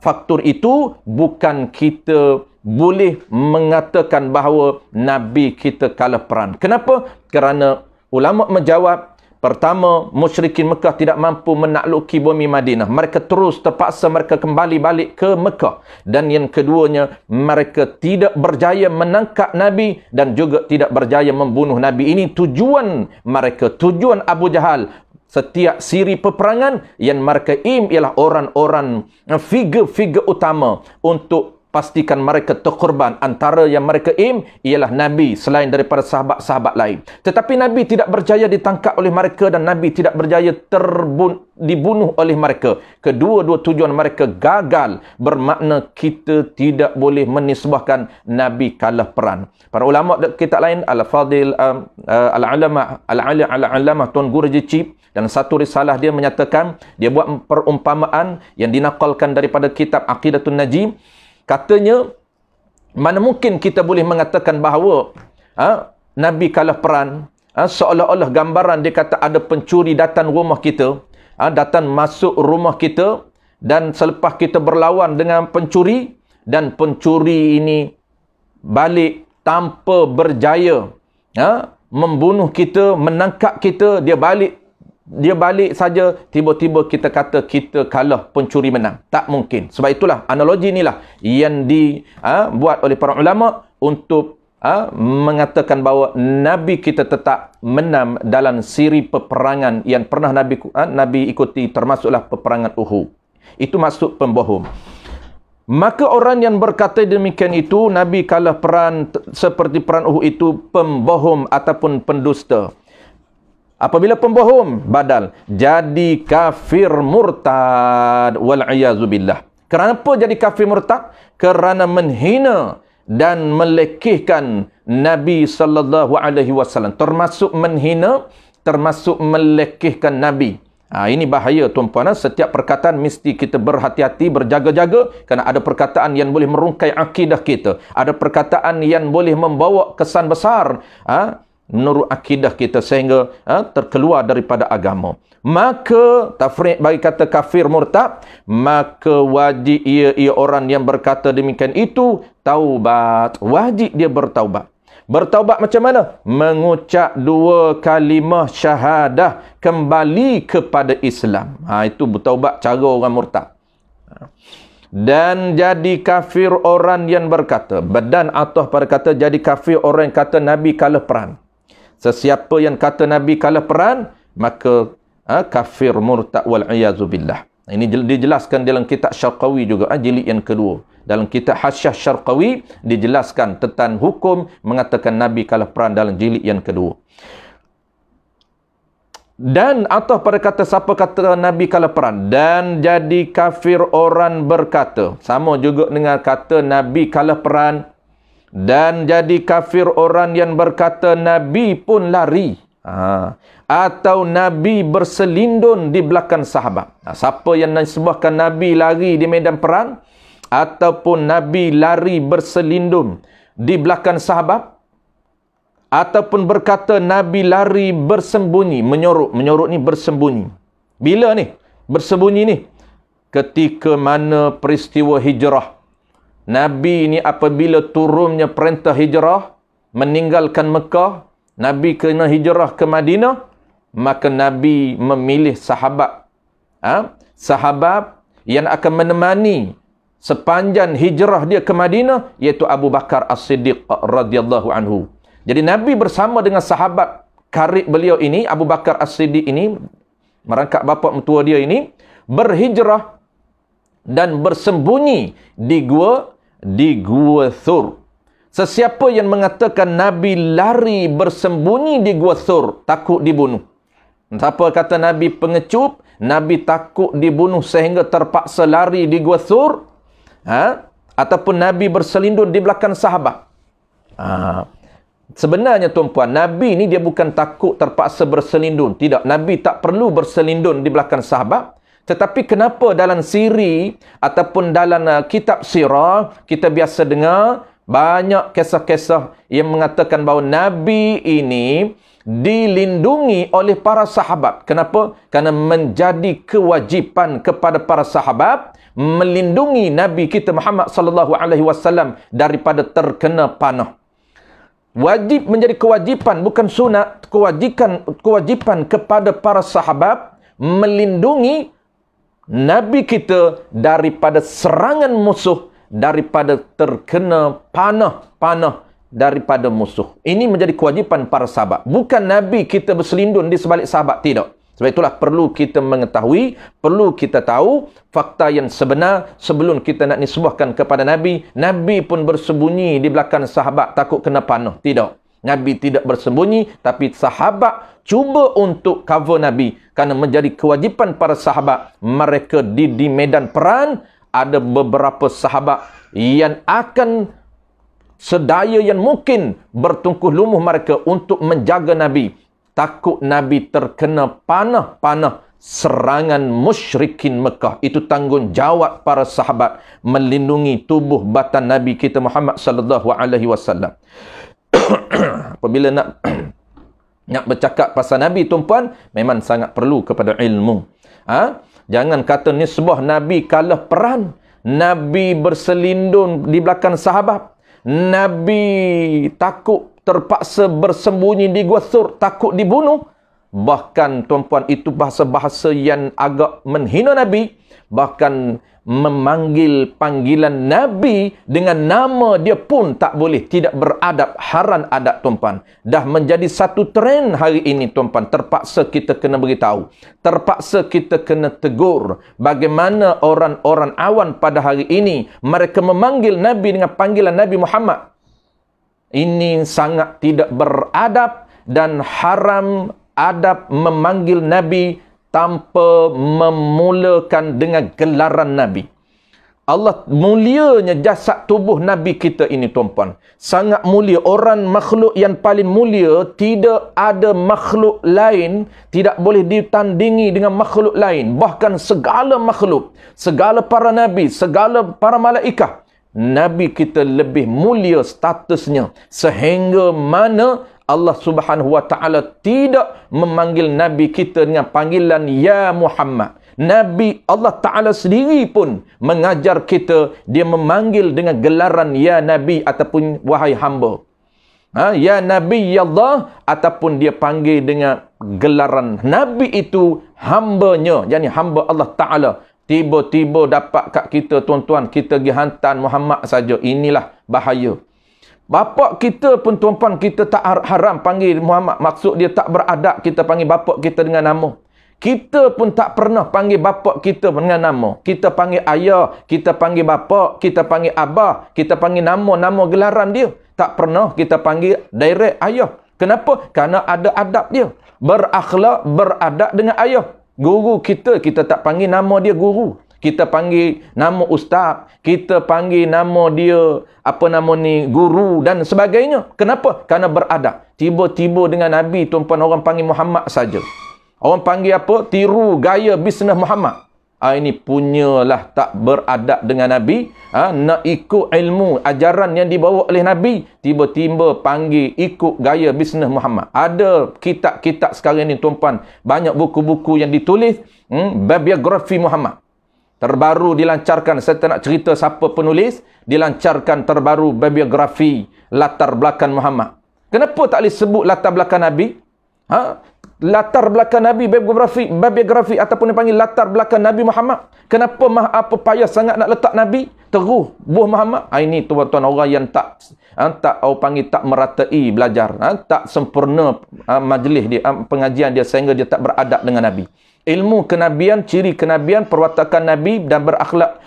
faktor itu bukan kita boleh mengatakan bahawa Nabi kita kalah perang. Kenapa? Kerana ulama menjawab, pertama, musyrikin Mekah tidak mampu menakluki bumi Madinah. Mereka terus terpaksa mereka kembali balik ke Mekah. Dan yang keduanya, mereka tidak berjaya menangkap Nabi dan juga tidak berjaya membunuh Nabi. Ini tujuan mereka, tujuan Abu Jahal. Setiap siri peperangan yang mereka ialah orang-orang, figure utama untuk pastikan mereka terkorban. Antara yang mereka ialah Nabi selain daripada sahabat-sahabat lain. Tetapi Nabi tidak berjaya ditangkap oleh mereka dan Nabi tidak berjaya dibunuh oleh mereka. Kedua-dua tujuan mereka gagal, bermakna kita tidak boleh menisbahkan Nabi kalah perang. Para ulama kitab lain, Al-Fadil Al-Allamah Tuan Guru Jicip, dan satu risalah dia menyatakan, dia buat perumpamaan yang dinakalkan daripada kitab Aqidatun Najim. Katanya, mana mungkin kita boleh mengatakan bahawa Nabi kalah perang, seolah-olah gambaran dia kata ada pencuri datang rumah kita, datang masuk rumah kita, dan selepas kita berlawan dengan pencuri, dan pencuri ini balik tanpa berjaya membunuh kita, menangkap kita, dia balik saja, tiba-tiba kita kata kita kalah, pencuri menang. Tak mungkin. Sebab itulah analogi inilah yang dibuat oleh para ulama untuk mengatakan bahawa Nabi kita tetap menang dalam siri peperangan yang pernah Nabi ikuti, termasuklah peperangan Uhud. Itu maksud pembohong. Maka orang yang berkata demikian itu, Nabi kalah perang seperti perang Uhud, itu pembohong ataupun pendusta. Apabila pembohong, badal jadi kafir murtad, wal'iyazubillah. Kenapa jadi kafir murtad? Kerana menghina dan melekehkan Nabi sallallahu alaihi wasallam. Termasuk menghina, termasuk melekehkan Nabi. Ini bahaya tuan-puan. Setiap perkataan mesti kita berhati-hati, berjaga-jaga, kerana ada perkataan yang boleh merungkai akidah kita. Ada perkataan yang boleh membawa kesan besar menurut akidah kita sehingga terkeluar daripada agama. Maka tafriq bagi kata kafir murtad, maka wajib ia orang yang berkata demikian itu taubat, wajib dia bertaubat. Bertaubat macam mana? Mengucap 2 kalimah syahadah, kembali kepada Islam. Itu bertaubat cara orang murtad. Dan jadi kafir orang yang berkata, dan atah pada kata jadi kafir orang yang kata Nabi kalah perang. Sesiapa yang kata Nabi kalah perang, maka kafir murtad wal'iyazubillah. Ini dijelaskan dalam kitab Syarqawi juga, jilid yang kedua. Dalam kitab Hasyah Syarqawi dijelaskan tentang hukum mengatakan Nabi kalah perang dalam jilid yang kedua. Dan atau pada kata siapa kata Nabi kalah perang dan jadi kafir orang berkata, sama juga dengan kata Nabi kalah perang dan jadi kafir orang yang berkata Nabi pun lari, atau Nabi berselindung di belakang sahabat. Siapa yang disebutkan Nabi lari di medan perang ataupun Nabi lari berselindung di belakang sahabat, ataupun berkata Nabi lari bersembunyi, menyorok. Menyorok ni bersembunyi. Bila ni? Bersembunyi ni? Ketika mana peristiwa hijrah. Nabi ni apabila turunnya perintah hijrah, meninggalkan Mekah, Nabi kena hijrah ke Madinah, maka Nabi memilih sahabat. Sahabat yang akan menemani sepanjang hijrah dia ke Madinah, iaitu Abu Bakar As-Siddiq radhiyallahu anhu. Jadi Nabi bersama dengan sahabat karib beliau ini, Abu Bakar As-Siddiq ini, merangkap bapa mentua dia ini, berhijrah dan bersembunyi di gua Thur. Sesiapa yang mengatakan Nabi lari bersembunyi di gua Thur, takut dibunuh. Siapa kata Nabi pengecup, Nabi takut dibunuh sehingga terpaksa lari di gua Thur, ataupun Nabi berselindung di belakang sahabat. Sebenarnya tuan-puan, Nabi ni dia bukan takut terpaksa berselindung. Tidak, Nabi tak perlu berselindung di belakang sahabat. Tetapi kenapa dalam siri ataupun dalam kitab sirah, kita biasa dengar banyak kisah-kisah yang mengatakan bahawa Nabi ini dilindungi oleh para sahabat. Kenapa? Kerana menjadi kewajipan kepada para sahabat melindungi Nabi kita Muhammad sallallahu alaihi wasallam daripada terkena panah. Wajib menjadi kewajipan, bukan sunat, kewajipan kepada para sahabat melindungi Nabi kita daripada serangan musuh, daripada terkena panah daripada musuh. Ini menjadi kewajipan para sahabat. Bukan Nabi kita berselindung di sebalik sahabat, tidak. Sebab itulah perlu kita mengetahui, perlu kita tahu fakta yang sebenar sebelum kita nak nisbahkan kepada Nabi. Nabi pun bersembunyi di belakang sahabat takut kena panah. Tidak. Nabi tidak bersembunyi, tapi sahabat cuba untuk cover Nabi. Kerana menjadi kewajipan para sahabat. Mereka di medan perang, ada beberapa sahabat yang akan sedaya yang mungkin bertungkuh lumuh mereka untuk menjaga Nabi. Takut Nabi terkena panah serangan musyrikin Mekah. Itu tanggungjawab para sahabat melindungi tubuh badan Nabi kita Muhammad sallallahu alaihi wasallam. Apabila nak bercakap pasal Nabi, tuan-puan, memang sangat perlu kepada ilmu. Jangan kata nisbah Nabi kalah perang, Nabi berselindung di belakang sahabat, Nabi takut terpaksa bersembunyi di gua Thur, takut dibunuh. Bahkan tuan-puan, itu bahasa-bahasa yang agak menghina Nabi. Bahkan memanggil panggilan Nabi dengan nama dia pun tak boleh, tidak beradab, haram adab tuan-puan. Dah menjadi satu trend hari ini tuan-puan. Terpaksa kita kena beritahu, terpaksa kita kena tegur. Bagaimana orang-orang awam pada hari ini mereka memanggil Nabi dengan panggilan Nabi Muhammad. Ini sangat tidak beradab dan haram adab memanggil Nabi tanpa memulakan dengan gelaran Nabi. Allah mulianya jasad tubuh Nabi kita ini tuan-puan. Sangat mulia. Orang makhluk yang paling mulia, tidak ada makhluk lain, tidak boleh ditandingi dengan makhluk lain. Bahkan segala makhluk, segala para Nabi, segala para malaikat, Nabi kita lebih mulia statusnya. Sehingga mana Allah subhanahu wa ta'ala tidak memanggil Nabi kita dengan panggilan Ya Muhammad. Nabi Allah Ta'ala sendiri pun mengajar kita, dia memanggil dengan gelaran Ya Nabi ataupun wahai hamba. Ya Nabi Allah, ataupun dia panggil dengan gelaran Nabi itu hambanya, yakni hamba Allah Ta'ala. Tiba-tiba dapat kat kita tuan-tuan, kita pergi hantar Muhammad saja. Inilah bahaya. Bapak kita pun tuan-tuan, kita tak haram panggil Muhammad. Maksud dia tak beradab kita panggil bapak kita dengan nama. Kita pun tak pernah panggil bapak kita dengan nama. Kita panggil ayah, kita panggil bapak, kita panggil abah, kita panggil nama-nama gelaran dia. Tak pernah kita panggil direct ayah. Kenapa? Kerana ada adab dia. Berakhlak, beradab dengan ayah. Guru kita, kita tak panggil nama dia guru. Kita panggil nama ustaz. Kita panggil nama dia, guru dan sebagainya. Kenapa? Kerana beradab. Tiba-tiba dengan Nabi, tuan-tuan, orang panggil Muhammad saja. Orang panggil apa? Tiru gaya bisnes Muhammad. Ini punyalah tak beradab dengan Nabi. Nak ikut ilmu, ajaran yang dibawa oleh Nabi. Tiba-tiba panggil ikut gaya bisnes Muhammad. Ada kitab-kitab sekarang ni tuan-tuan. Banyak buku-buku yang ditulis. Biografi Muhammad. Terbaru dilancarkan. Saya tak nak cerita siapa penulis. Dilancarkan terbaru biografi latar belakang Muhammad. Kenapa tak boleh sebut latar belakang Nabi? Latar belakang Nabi, biografi ataupun dipanggil latar belakang Nabi Muhammad. Kenapa apa payah sangat nak letak Nabi terus buah Muhammad? Ini tuan-tuan, orang yang tak orang panggil tak meratai belajar, tak sempurna majlis dia, pengajian dia, sehingga dia tak beradab dengan Nabi. Ilmu kenabian, ciri kenabian, perwatakan Nabi dan berakhlak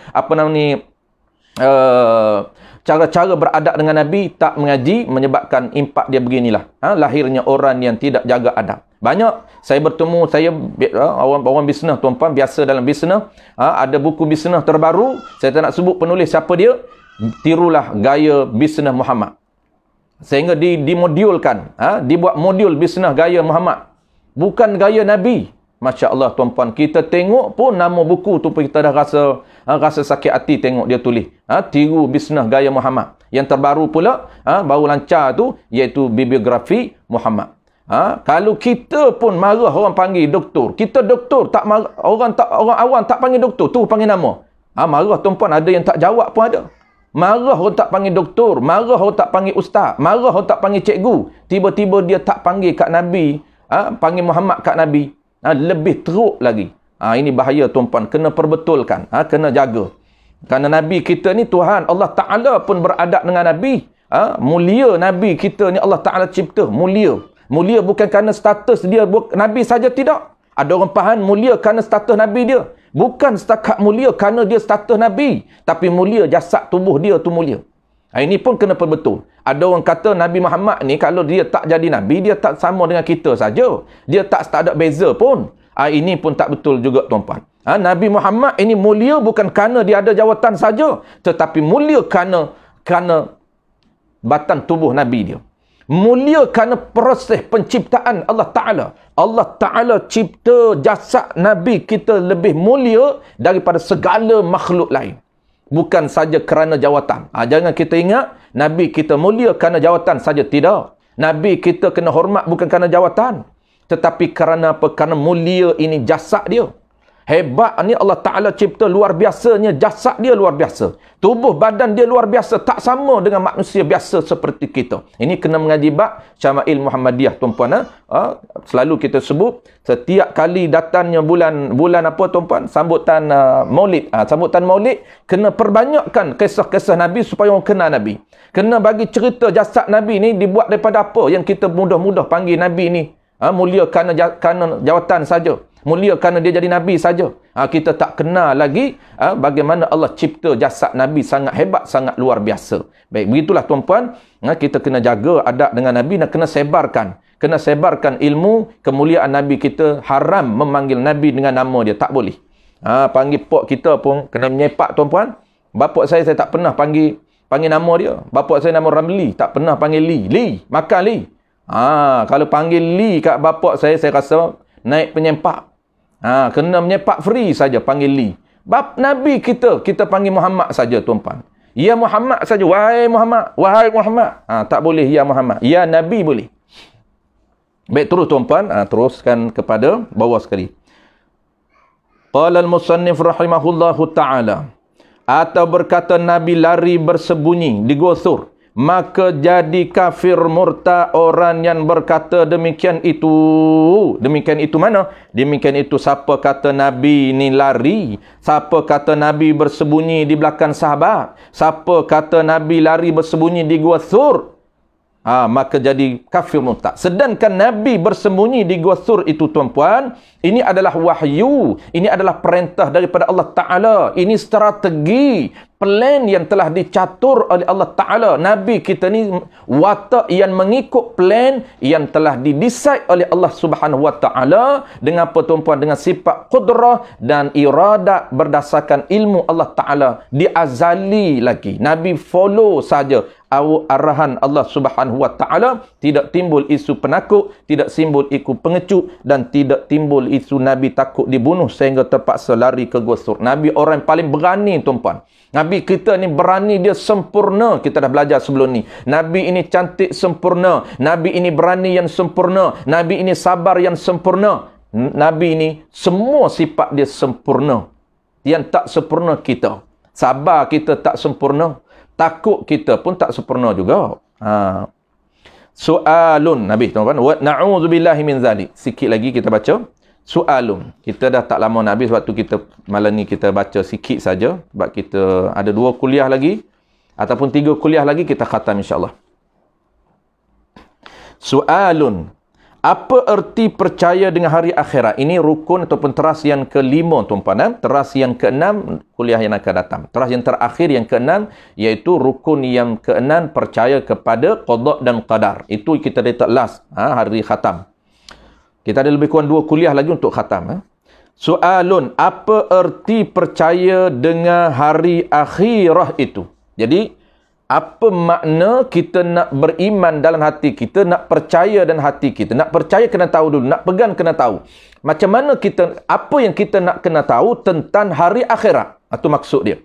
cara-cara beradab dengan Nabi tak mengaji, menyebabkan impak dia beginilah. Lahirnya orang yang tidak jaga adab. Banyak saya bertemu, orang bisnes tuan-tuan, biasa dalam bisnes, ada buku bisnes terbaru, saya tak nak sebut penulis siapa dia, tirulah gaya bisnes Muhammad. Sehingga dimodulkan, dibuat modul bisnes gaya Muhammad. Bukan gaya Nabi. Masya Allah tuan-tuan, kita tengok pun nama buku tu pun kita dah rasa sakit hati tengok dia tulis. Tiru bisnes gaya Muhammad. Yang terbaru pula, baru lancar tu, iaitu biografi Muhammad. Kalau kita pun marah orang panggil doktor. Kita doktor tak marah, orang awam tak panggil doktor, tu panggil nama. Marah tuan-tuan, ada yang tak jawab pun ada. Marah orang tak panggil doktor, marah orang tak panggil ustaz, marah orang tak panggil cikgu. Tiba-tiba dia tak panggil kat Nabi, panggil Muhammad kat Nabi. Lebih teruk lagi. Ini bahaya tuan-tuan, kena perbetulkan, kena jaga. Kerana Nabi kita ni Tuhan Allah Ta'ala pun beradab dengan Nabi. Mulia Nabi kita ni Allah Ta'ala cipta, mulia. Mulia bukan kerana status dia Nabi saja, tidak. Ada orang faham mulia kerana status Nabi dia. Bukan setakat mulia kerana dia status Nabi, tapi mulia jasad tubuh dia tu mulia. Ini pun kena perbetul. Ada orang kata Nabi Muhammad ni kalau dia tak jadi Nabi, dia tak sama dengan kita saja. Dia tak ada beza pun. Ini pun tak betul juga tuan-tuan. Nabi Muhammad ini mulia bukan kerana dia ada jawatan saja, tetapi mulia kerana batan tubuh Nabi dia. Mulia kerana proses penciptaan Allah Ta'ala. Allah Ta'ala cipta jasad Nabi kita lebih mulia daripada segala makhluk lain. Bukan saja kerana jawatan. Jangan kita ingat Nabi kita mulia kerana jawatan saja. Tidak. Nabi kita kena hormat bukan kerana jawatan. Tetapi kerana apa? Kerana mulia ini jasad dia. Hebat ni Allah Ta'ala cipta luar biasanya. Jasad dia luar biasa. Tubuh badan dia luar biasa. Tak sama dengan manusia biasa seperti kita. Ini kena mengaji bab Syama'il Muhammadiyah tuan-puan. Selalu kita sebut. Setiap kali datangnya bulan apa tuan-puan? Sambutan maulid. Sambutan maulid. Kena perbanyakkan kisah-kisah Nabi supaya orang kenal Nabi. Kena bagi cerita jasad Nabi ni dibuat daripada apa yang kita mudah-mudah panggil Nabi ni. Mulia kerana jawatan saja. Mulia kerana dia jadi Nabi saja. Kita tak kenal lagi bagaimana Allah cipta jasad Nabi sangat hebat, sangat luar biasa. Baik, begitulah tuan-puan. Kita kena jaga adab dengan Nabi dan kena sebarkan. Kena sebarkan ilmu kemuliaan Nabi kita. Haram memanggil Nabi dengan nama dia. Tak boleh. Panggil pok kita pun kena menyepak tuan-puan. Bapak saya tak pernah panggil nama dia. Bapak saya nama Ramli. Tak pernah panggil Li. Makan Li. Kalau panggil Li kat bapak saya rasa naik penyempak. Kena menyepak free saja panggil Li. Bab Nabi kita panggil Muhammad saja tuan-puan. Ya Muhammad saja. Wahai Muhammad. Wahai Muhammad. Tak boleh ya Muhammad. Ya Nabi boleh. Baik, terus tuan-puan. Teruskan kepada bawah sekali. Qala al-musannif rahimahullahu ta'ala. Atau berkata Nabi lari bersembunyi di Gua Thur. maka jadi kafir murtad orang yang berkata demikian itu. Demikian itu mana? Demikian itu siapa kata Nabi ni lari, siapa kata Nabi bersembunyi di belakang sahabat, siapa kata Nabi lari bersembunyi di Gua Thur, maka jadi kafir murtad. Sedangkan Nabi bersembunyi di Gua Thur itu tuan-puan, ini adalah wahyu, ini adalah perintah daripada Allah Ta'ala, ini strategi, plan yang telah dicatur oleh Allah Ta'ala. Nabi kita ni watak yang mengikut plan yang telah didesain oleh Allah Subhanahu Wa Ta'ala dengan apa tuan-puan, dengan sifat qudrah dan iradat berdasarkan ilmu Allah Ta'ala diazali lagi. Nabi follow saja arahan Allah Subhanahu Wa Ta'ala, tidak timbul isu penakut, tidak timbul isu pengecut, dan tidak timbul isu Nabi takut dibunuh sehingga terpaksa lari ke Gua Thur. Nabi orang yang paling berani tuan-puan. Nabi kita ni berani, dia sempurna. Kita dah belajar sebelum ni. Nabi ini cantik sempurna. Nabi ini berani yang sempurna. Nabi ini sabar yang sempurna. Nabi ini semua sifat dia sempurna. Yang tak sempurna kita. Sabar kita tak sempurna. Takut kita pun tak sempurna juga. Soalun Nabi tuan-tuan. Wa na'udzubillahi min zalik. Sikit lagi kita baca. Soalun. Kita dah tak lama Nabi, sebab tu kita malam ni kita baca sikit saja. Sebab kita ada 2 kuliah lagi ataupun 3 kuliah lagi kita khatam insya-Allah. Soalun. Apa erti percaya dengan hari akhirat? Ini rukun ataupun teras yang ke-5 tuan-puan. Teras yang ke-6 kuliah yang akan datang. Teras yang terakhir yang ke-6 iaitu rukun yang ke-6 percaya kepada qada dan qadar. Itu kita dah last hari khatam. Kita ada lebih kurang 2 kuliah lagi untuk khatam. Soalun, apa erti percaya dengan hari akhirah itu? Jadi, apa makna kita nak beriman dalam hati kita, nak percaya dalam hati kita? Nak percaya kena tahu dulu, nak pegang kena tahu. Macam mana kita, apa yang kita nak kena tahu tentang hari akhirat? Itu maksud dia.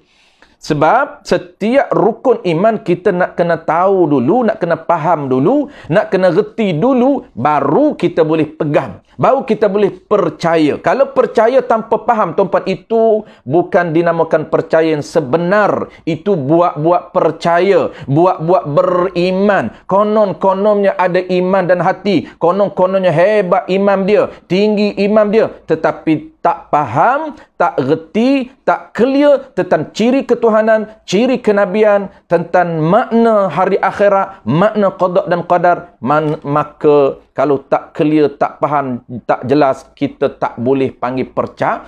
Sebab setiap rukun iman kita nak kena tahu dulu, nak kena faham dulu, nak kena reti dulu, baru kita boleh pegang. Baru kita boleh percaya. Kalau percaya tanpa faham, tuan-tuan, itu bukan dinamakan percaya yang sebenar. Itu buat-buat percaya, buat-buat beriman. Konon-kononnya ada iman dan hati. Konon-kononnya hebat imam dia, tinggi imam dia. Tetapi tak faham, tak reti, tak clear tentang ciri ketuhanan, ciri kenabian, tentang makna hari akhirat, makna qada dan qadar, maka kalau tak clear, tak faham, tak jelas, kita tak boleh panggil percaya.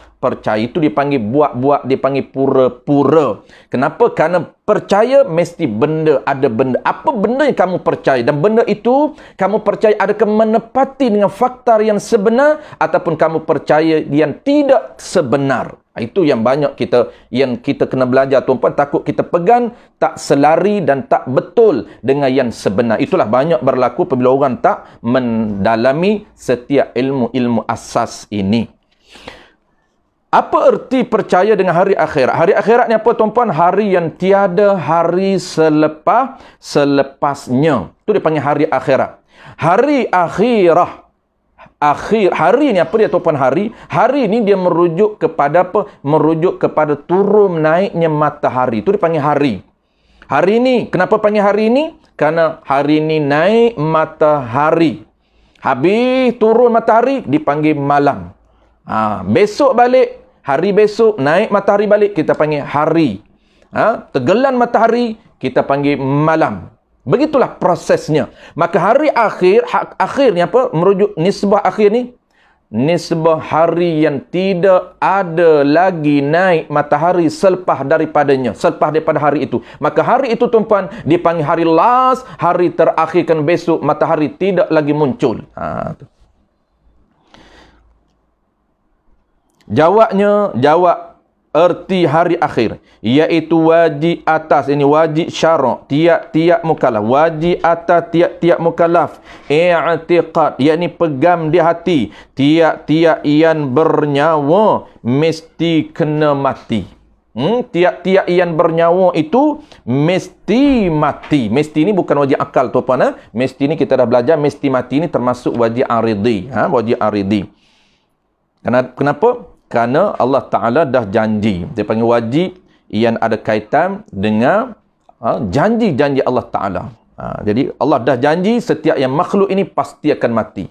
Itu dipanggil buat-buat, dipanggil pura-pura. Kenapa? Kerana percaya mesti benda, ada benda. Apa benda yang kamu percaya? Dan benda itu kamu percaya adakah menepati dengan fakta yang sebenar ataupun kamu percaya yang tidak sebenar. Itu yang banyak yang kita kena belajar tuan-puan. Takut kita pegang tak selari dan tak betul dengan yang sebenar. Itulah banyak berlaku apabila orang tak mendalami setiap ilmu-ilmu asas ini. Apa erti percaya dengan hari akhirat? Hari akhirat ni apa tuan-puan? Hari yang tiada hari selepasnya. Itu dipanggil hari akhirat. Hari akhirah. Hari ni apa dia tuan-puan? Hari ni dia merujuk kepada apa? Merujuk kepada turun naiknya matahari. Itu dipanggil hari. Hari ni, kenapa panggil hari ni? Kerana hari ni naik matahari. Habis turun matahari dipanggil malam. Besok balik, hari besok naik matahari balik, kita panggil hari. Tenggelam matahari, kita panggil malam. Begitulah prosesnya. Maka hari akhir ni apa? Merujuk nisbah akhir ni. Nisbah hari yang tidak ada lagi naik matahari selepas daripadanya. Selepas daripada hari itu. Maka hari itu tuan-puan dipanggil hari last. Hari terakhirkan besok matahari tidak lagi muncul. Jawab erti hari akhir, iaitu wajib atas, ini wajib syarak tiap-tiap mukallaf, wajib atas tiap-tiap mukallaf, i'tiqad, yakni pegang di hati, tiap-tiap yang bernyawa mesti kena mati. Tiap-tiap yang bernyawa itu mesti mati. Mesti ni bukan wajib akal tuan-puan. Mesti ni kita dah belajar, mesti mati ni termasuk wajib aridi. Wajib aridi. Kenapa? Kerana Allah Ta'ala dah janji. Dia panggil wajib yang ada kaitan dengan janji-janji Allah Ta'ala. Jadi Allah dah janji setiap yang makhluk ini pasti akan mati.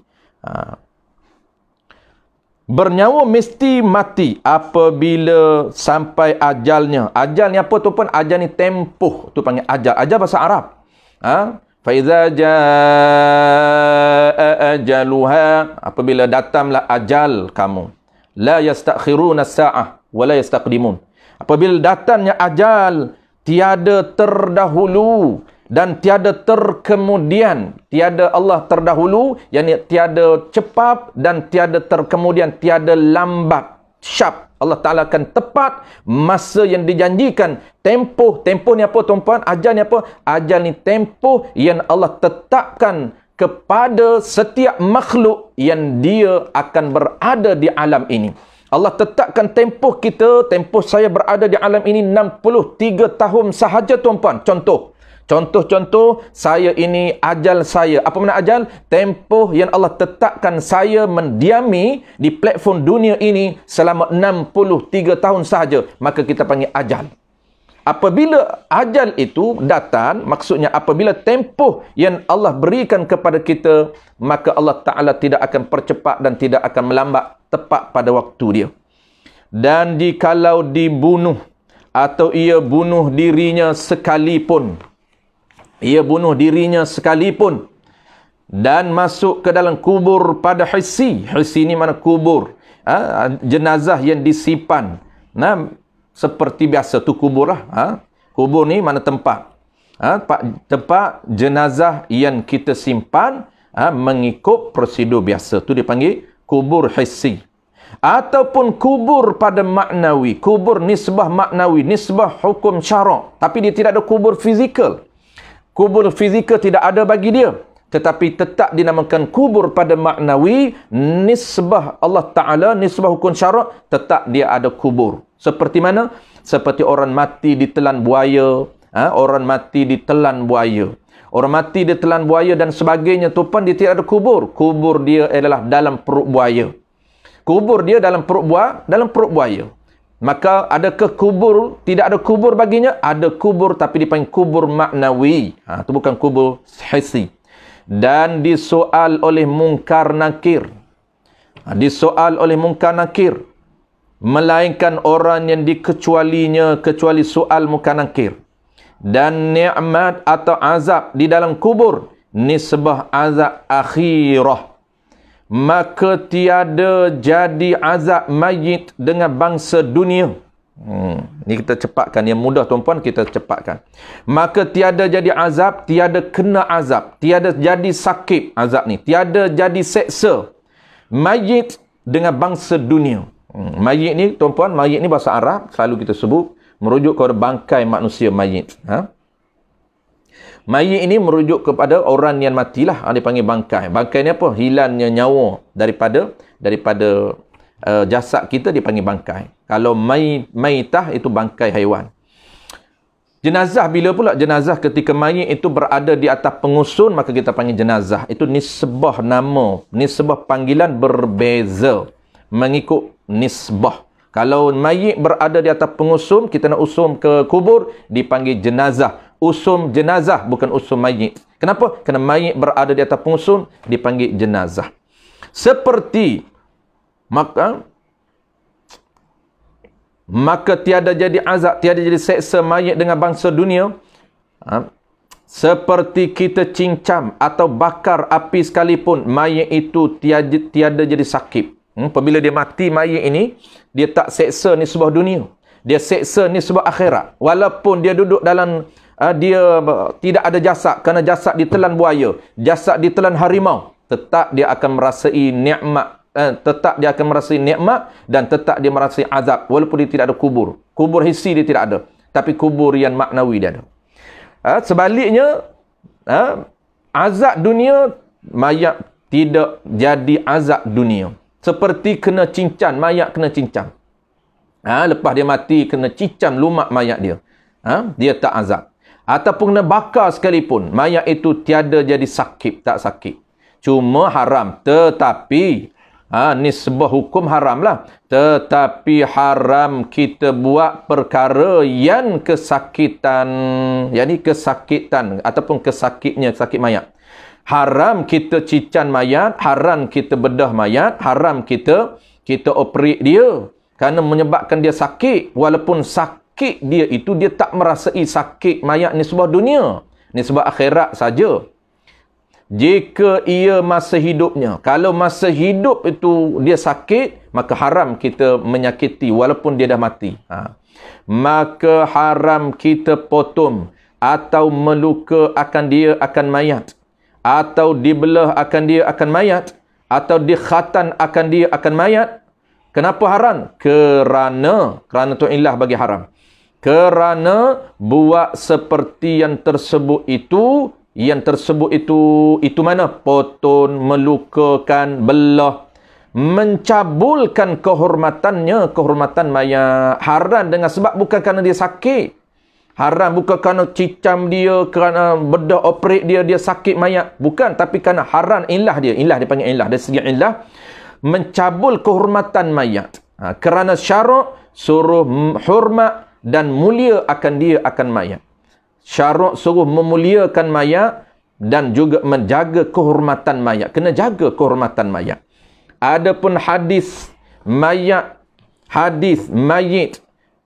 Bernyawa mesti mati apabila sampai ajalnya. Ajal ni apa tu pun? Ajal ni tempoh. Tu panggil ajal. Ajal bahasa Arab. Faiza jaa ajaluha, apabila datanglah ajal kamu. La yastakhiruna as-sa'ah wa la yastaqdimun. Apabila datangnya ajal, tiada terdahulu dan tiada terkemudian. Tiada Allah terdahulu, yakni tiada cepat dan tiada terkemudian, tiada lambat. Syap. Allah Ta'ala akan tepat masa yang dijanjikan. Tempoh ni apa tuan-puan? Ajal ni apa? Ajal ni tempoh yang Allah tetapkan kepada setiap makhluk yang dia akan berada di alam ini. Allah tetapkan tempoh kita, tempoh saya berada di alam ini 63 tahun sahaja tuan-puan. Contoh, saya ini ajal saya. Apa makna ajal? Tempoh yang Allah tetapkan saya mendiami di platform dunia ini selama 63 tahun sahaja. Maka kita panggil ajal. Apabila ajal itu datang, maksudnya apabila tempoh yang Allah berikan kepada kita, maka Allah Ta'ala tidak akan percepat dan tidak akan melambat, tepat pada waktu dia. Dan jikalau dibunuh atau ia bunuh dirinya sekalipun, dan masuk ke dalam kubur pada hissi. Hissi ni mana kubur. Jenazah yang disimpan. Seperti biasa tu kubur lah. Kubur ni mana tempat. Tempat jenazah yang kita simpan mengikut prosedur biasa. Tu dipanggil kubur hissi. Ataupun kubur pada maknawi. Kubur nisbah maknawi. Nisbah hukum syarak. Tapi dia tidak ada kubur fizikal. Kubur fizikal tidak ada bagi dia. Tetapi tetap dinamakan kubur pada maknawi. Nisbah Allah Ta'ala, nisbah hukum syarak, tetap dia ada kubur. Seperti mana? Seperti orang mati ditelan buaya. Orang mati ditelan buaya. Orang mati ditelan buaya dan sebagainya tu pun dia tidak ada kubur. Kubur dia adalah dalam perut buaya. Kubur dia dalam perut buaya. Maka adakah kubur? Tidak ada kubur baginya? Ada kubur tapi dipanggil kubur maknawi. Itu bukan kubur hissi. Dan disoal oleh mungkar nakir. Disoal oleh mungkar nakir. Melainkan orang yang dikecualinya kecuali soal mungkar nakir. Dan nikmat atau azab di dalam kubur. Nisbah azab akhirah. Maka tiada jadi azab mayit dengan bangsa dunia. Ini kita cepatkan. Yang mudah tuan-puan kita cepatkan. Maka tiada jadi azab, tiada kena azab. Tiada jadi sakit azab ni. Tiada jadi seksa mayit dengan bangsa dunia. Mayit ni tuan-puan, mayit ni bahasa Arab. Selalu kita sebut. Merujuk kepada bangkai manusia mayit. Mayit ini merujuk kepada orang yang matilah. Dia panggil bangkai. Bangkai ni apa? Hilangnya nyawa daripada jasad kita dipanggil bangkai. Kalau mayitah itu bangkai haiwan. Jenazah bila pula? Jenazah ketika mayit itu berada di atas pengusun, maka kita panggil jenazah. Itu nisbah nama. Nisbah panggilan berbeza. Mengikut nisbah. Kalau mayit berada di atas pengusun, kita nak usum ke kubur, dipanggil jenazah. Usum jenazah, bukan usum mayit. Kenapa? Kerana mayit berada di atas pengusun, dipanggil jenazah. Seperti, maka tiada jadi azab, tiada jadi seksa mayit dengan bangsa dunia. Seperti kita cincang atau bakar api sekalipun, mayit itu tiada jadi sakit. Apabila dia mati, mayit ini, dia tak seksa nisbah dunia. Dia seksa nisbah akhirat. Walaupun dia duduk dalam, dia tidak ada jasad, kerana jasad ditelan buaya, jasad ditelan harimau, tetap dia akan merasai nikmat. Tetap dia akan merasai nikmat dan tetap dia merasai azab. Walaupun dia tidak ada kubur. Kubur hissi dia tidak ada. Tapi kubur yang maknawi dia ada. Sebaliknya, azab dunia, mayat tidak jadi azab dunia. Seperti kena cincang, mayat kena cincang. Lepas dia mati, kena cincang lumak mayat dia. Dia tak azab. Ataupun kena bakar sekalipun, mayat itu tiada jadi sakit, tak sakit. Cuma haram. Tetapi, nisbah hukum haram lah. Tetapi haram kita buat perkara yang kesakitan, yakni kesakitan ataupun kesakitnya, sakit mayat. Haram kita cican mayat, haram kita bedah mayat, haram kita operate dia kerana menyebabkan dia sakit. Walaupun sakit dia itu, dia tak merasai sakit mayat ni sebab dunia, ni sebab akhirat saja. Jika ia masa hidupnya, kalau masa hidup itu dia sakit, maka haram kita menyakiti walaupun dia dah mati. Maka haram kita potong atau meluka akan dia akan mayat, atau dibelah akan dia akan mayat, atau dikhatan akan dia akan mayat. Kenapa haram? Kerana tu ilah bagi haram. Kerana buat seperti yang tersebut itu, itu mana? Potong, melukakan, belah, mencabulkan kehormatan mayat. Haram dengan sebab bukan kerana dia sakit. Haram bukan kerana cicam dia, kerana bedah operate dia sakit mayat. Bukan, tapi kerana haram ilah dia. Ilah dia panggil ilah. Dari segi ilah, mencabul kehormatan mayat. Kerana syarak suruh hormat dan mulia akan dia akan mayat. Syarak suruh memuliakan mayat dan juga menjaga kehormatan mayat. Kena jaga kehormatan mayat. Adapun hadis mayat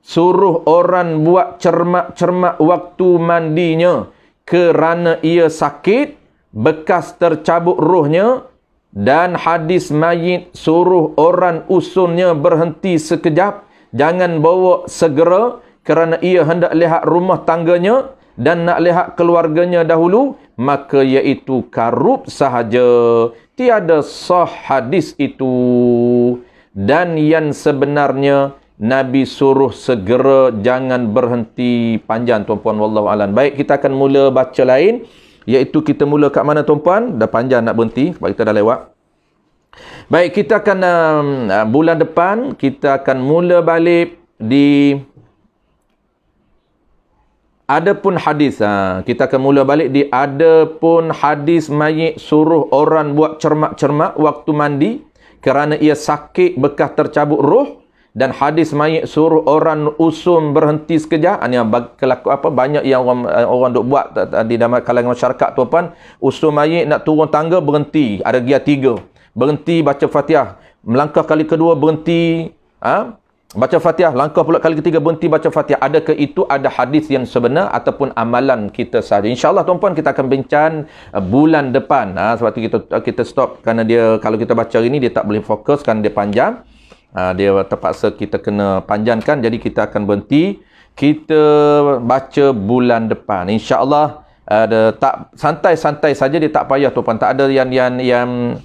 suruh orang buat cermak-cermak waktu mandinya kerana ia sakit, bekas tercabut rohnya. Dan hadis mayit suruh orang usunnya berhenti sekejap, jangan bawa segera kerana ia hendak lihat rumah tangganya dan nak lihat keluarganya dahulu, maka iaitu karub sahaja. Tiada sah hadis itu. Dan yang sebenarnya Nabi suruh segera, jangan berhenti panjang tuan-puan, wallahu alam. Baik, kita akan mula baca lain, iaitu kita mula kat mana tuan-puan? Dah panjang nak berhenti sebab kita dah lewat. Baik, kita akan bulan depan kita akan mula balik di adapun hadis. Kita akan mula balik di adapun hadis mayit suruh orang buat cermak-cermak waktu mandi kerana ia sakit, bekas tercabut roh. Dan hadis mayit suruh orang usum berhenti sekejap. Ini kelaku apa? Banyak yang orang duk buat di dalam kalangan masyarakat tuan-puan. Usum mayit nak turun tangga berhenti. Ada gia 3. Berhenti baca Fatihah. Melangkah kali kedua berhenti. Baca Fatihah. Langkah pula kali ketiga berhenti baca Fatihah. Adakah itu ada hadis yang sebenar ataupun amalan kita sahaja? InsyaAllah tuan-puan kita akan bincang bulan depan. Sebab tu kita stop kerana dia, kalau kita baca hari ni dia tak boleh fokus kerana dia panjang. Dia terpaksa kita kena panjangkan, jadi kita akan berhenti, kita baca bulan depan insya-Allah. Tak santai-santai saja, dia tak payah tuan-puan, tak ada yang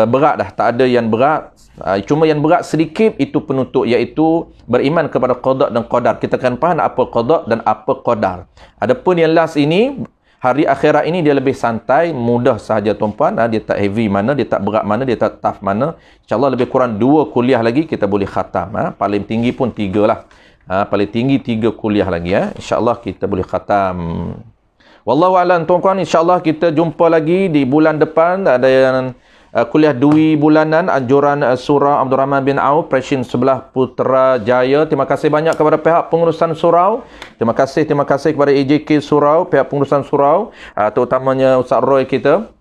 berat dah, tak ada yang berat. Cuma yang berat sedikit itu penutup, iaitu beriman kepada qada dan qadar. Kita akan faham apa qada dan apa qadar. Adapun yang last ini, hari akhirat ini, dia lebih santai, mudah sahaja tuan-puan. Dia tak heavy mana, dia tak berat mana, dia tak tough mana. InsyaAllah lebih kurang 2 kuliah lagi kita boleh khatam. Paling tinggi pun 3 lah. Paling tinggi 3 kuliah lagi. InsyaAllah kita boleh khatam. Wallahualam tuan-puan, insyaAllah kita jumpa lagi di bulan depan. Ada yang kuliah dui bulanan anjuran surau Abdul Rahman bin Auf, Presiden sebelah Putrajaya. Terima kasih banyak kepada pihak pengurusan surau. Terima kasih kepada AJK surau, pihak pengurusan surau, terutamanya Ustaz Roy kita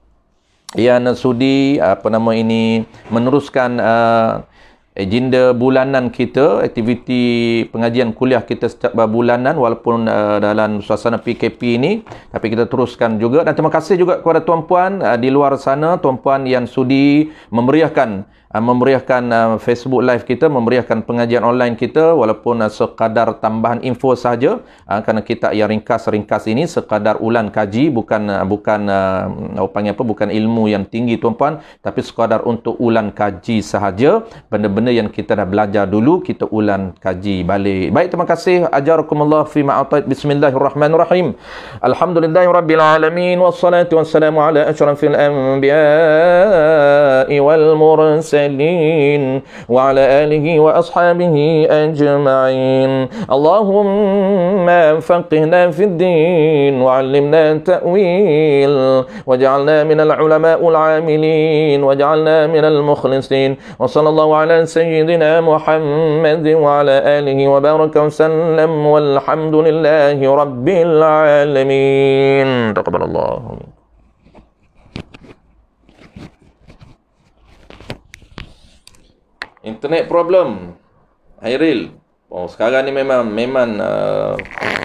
yang sudi meneruskan agenda bulanan kita, aktiviti pengajian kuliah kita setiap bulanan walaupun dalam suasana PKP ini, tapi kita teruskan juga. Dan terima kasih juga kepada tuan-puan di luar sana, tuan-puan yang sudi memeriahkan Facebook live kita, memeriahkan pengajian online kita walaupun sekadar tambahan info saja, kerana kita yang ringkas ini sekadar ulang kaji, bukan ilmu yang tinggi tuan-puan, tapi sekadar untuk ulang kaji sahaja. Benda-benda yang kita dah belajar dulu kita ulang kaji balik. Baik, terima kasih. Ajarakumullah fi ma'atait. Bismillahirrahmanirrahim. Alhamdulillahirabbil alamin wassalatu wassalamu ala asyrafil anbiya'i wal mursalin المرسلين وعلى آله وأصحابه أجمعين. اللهم فقهنا في الدين وعلمنا التأويل وجعلنا من العلماء العاملين وجعلنا من المخلصين. وصلى الله على سيدنا محمد وعلى آله وبارك وسلم والحمد لله رب العالمين. تقبل الله. Internet problem, Hairil. Oh, sekarang ni memang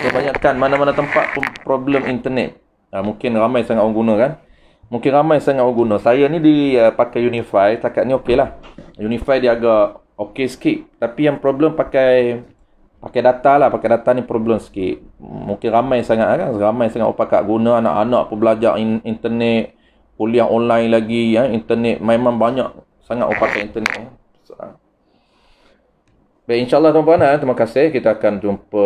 kebanyakan mana-mana tempat pun problem internet. Mungkin ramai sangat orang guna kan. Mungkin ramai sangat orang guna. Saya ni pakai Unify, takat ni okey lah. Unify dia agak okey sikit. Tapi yang problem pakai data lah. Pakai data ni problem sikit. Mungkin ramai sangat kan. Ramai sangat orang pakai guna. Anak-anak pun belajar internet. Kuliah online lagi. Internet memang banyak sangat orang pakai internet. Baik, insyaAllah tuan-tuan, terima kasih. Kita akan jumpa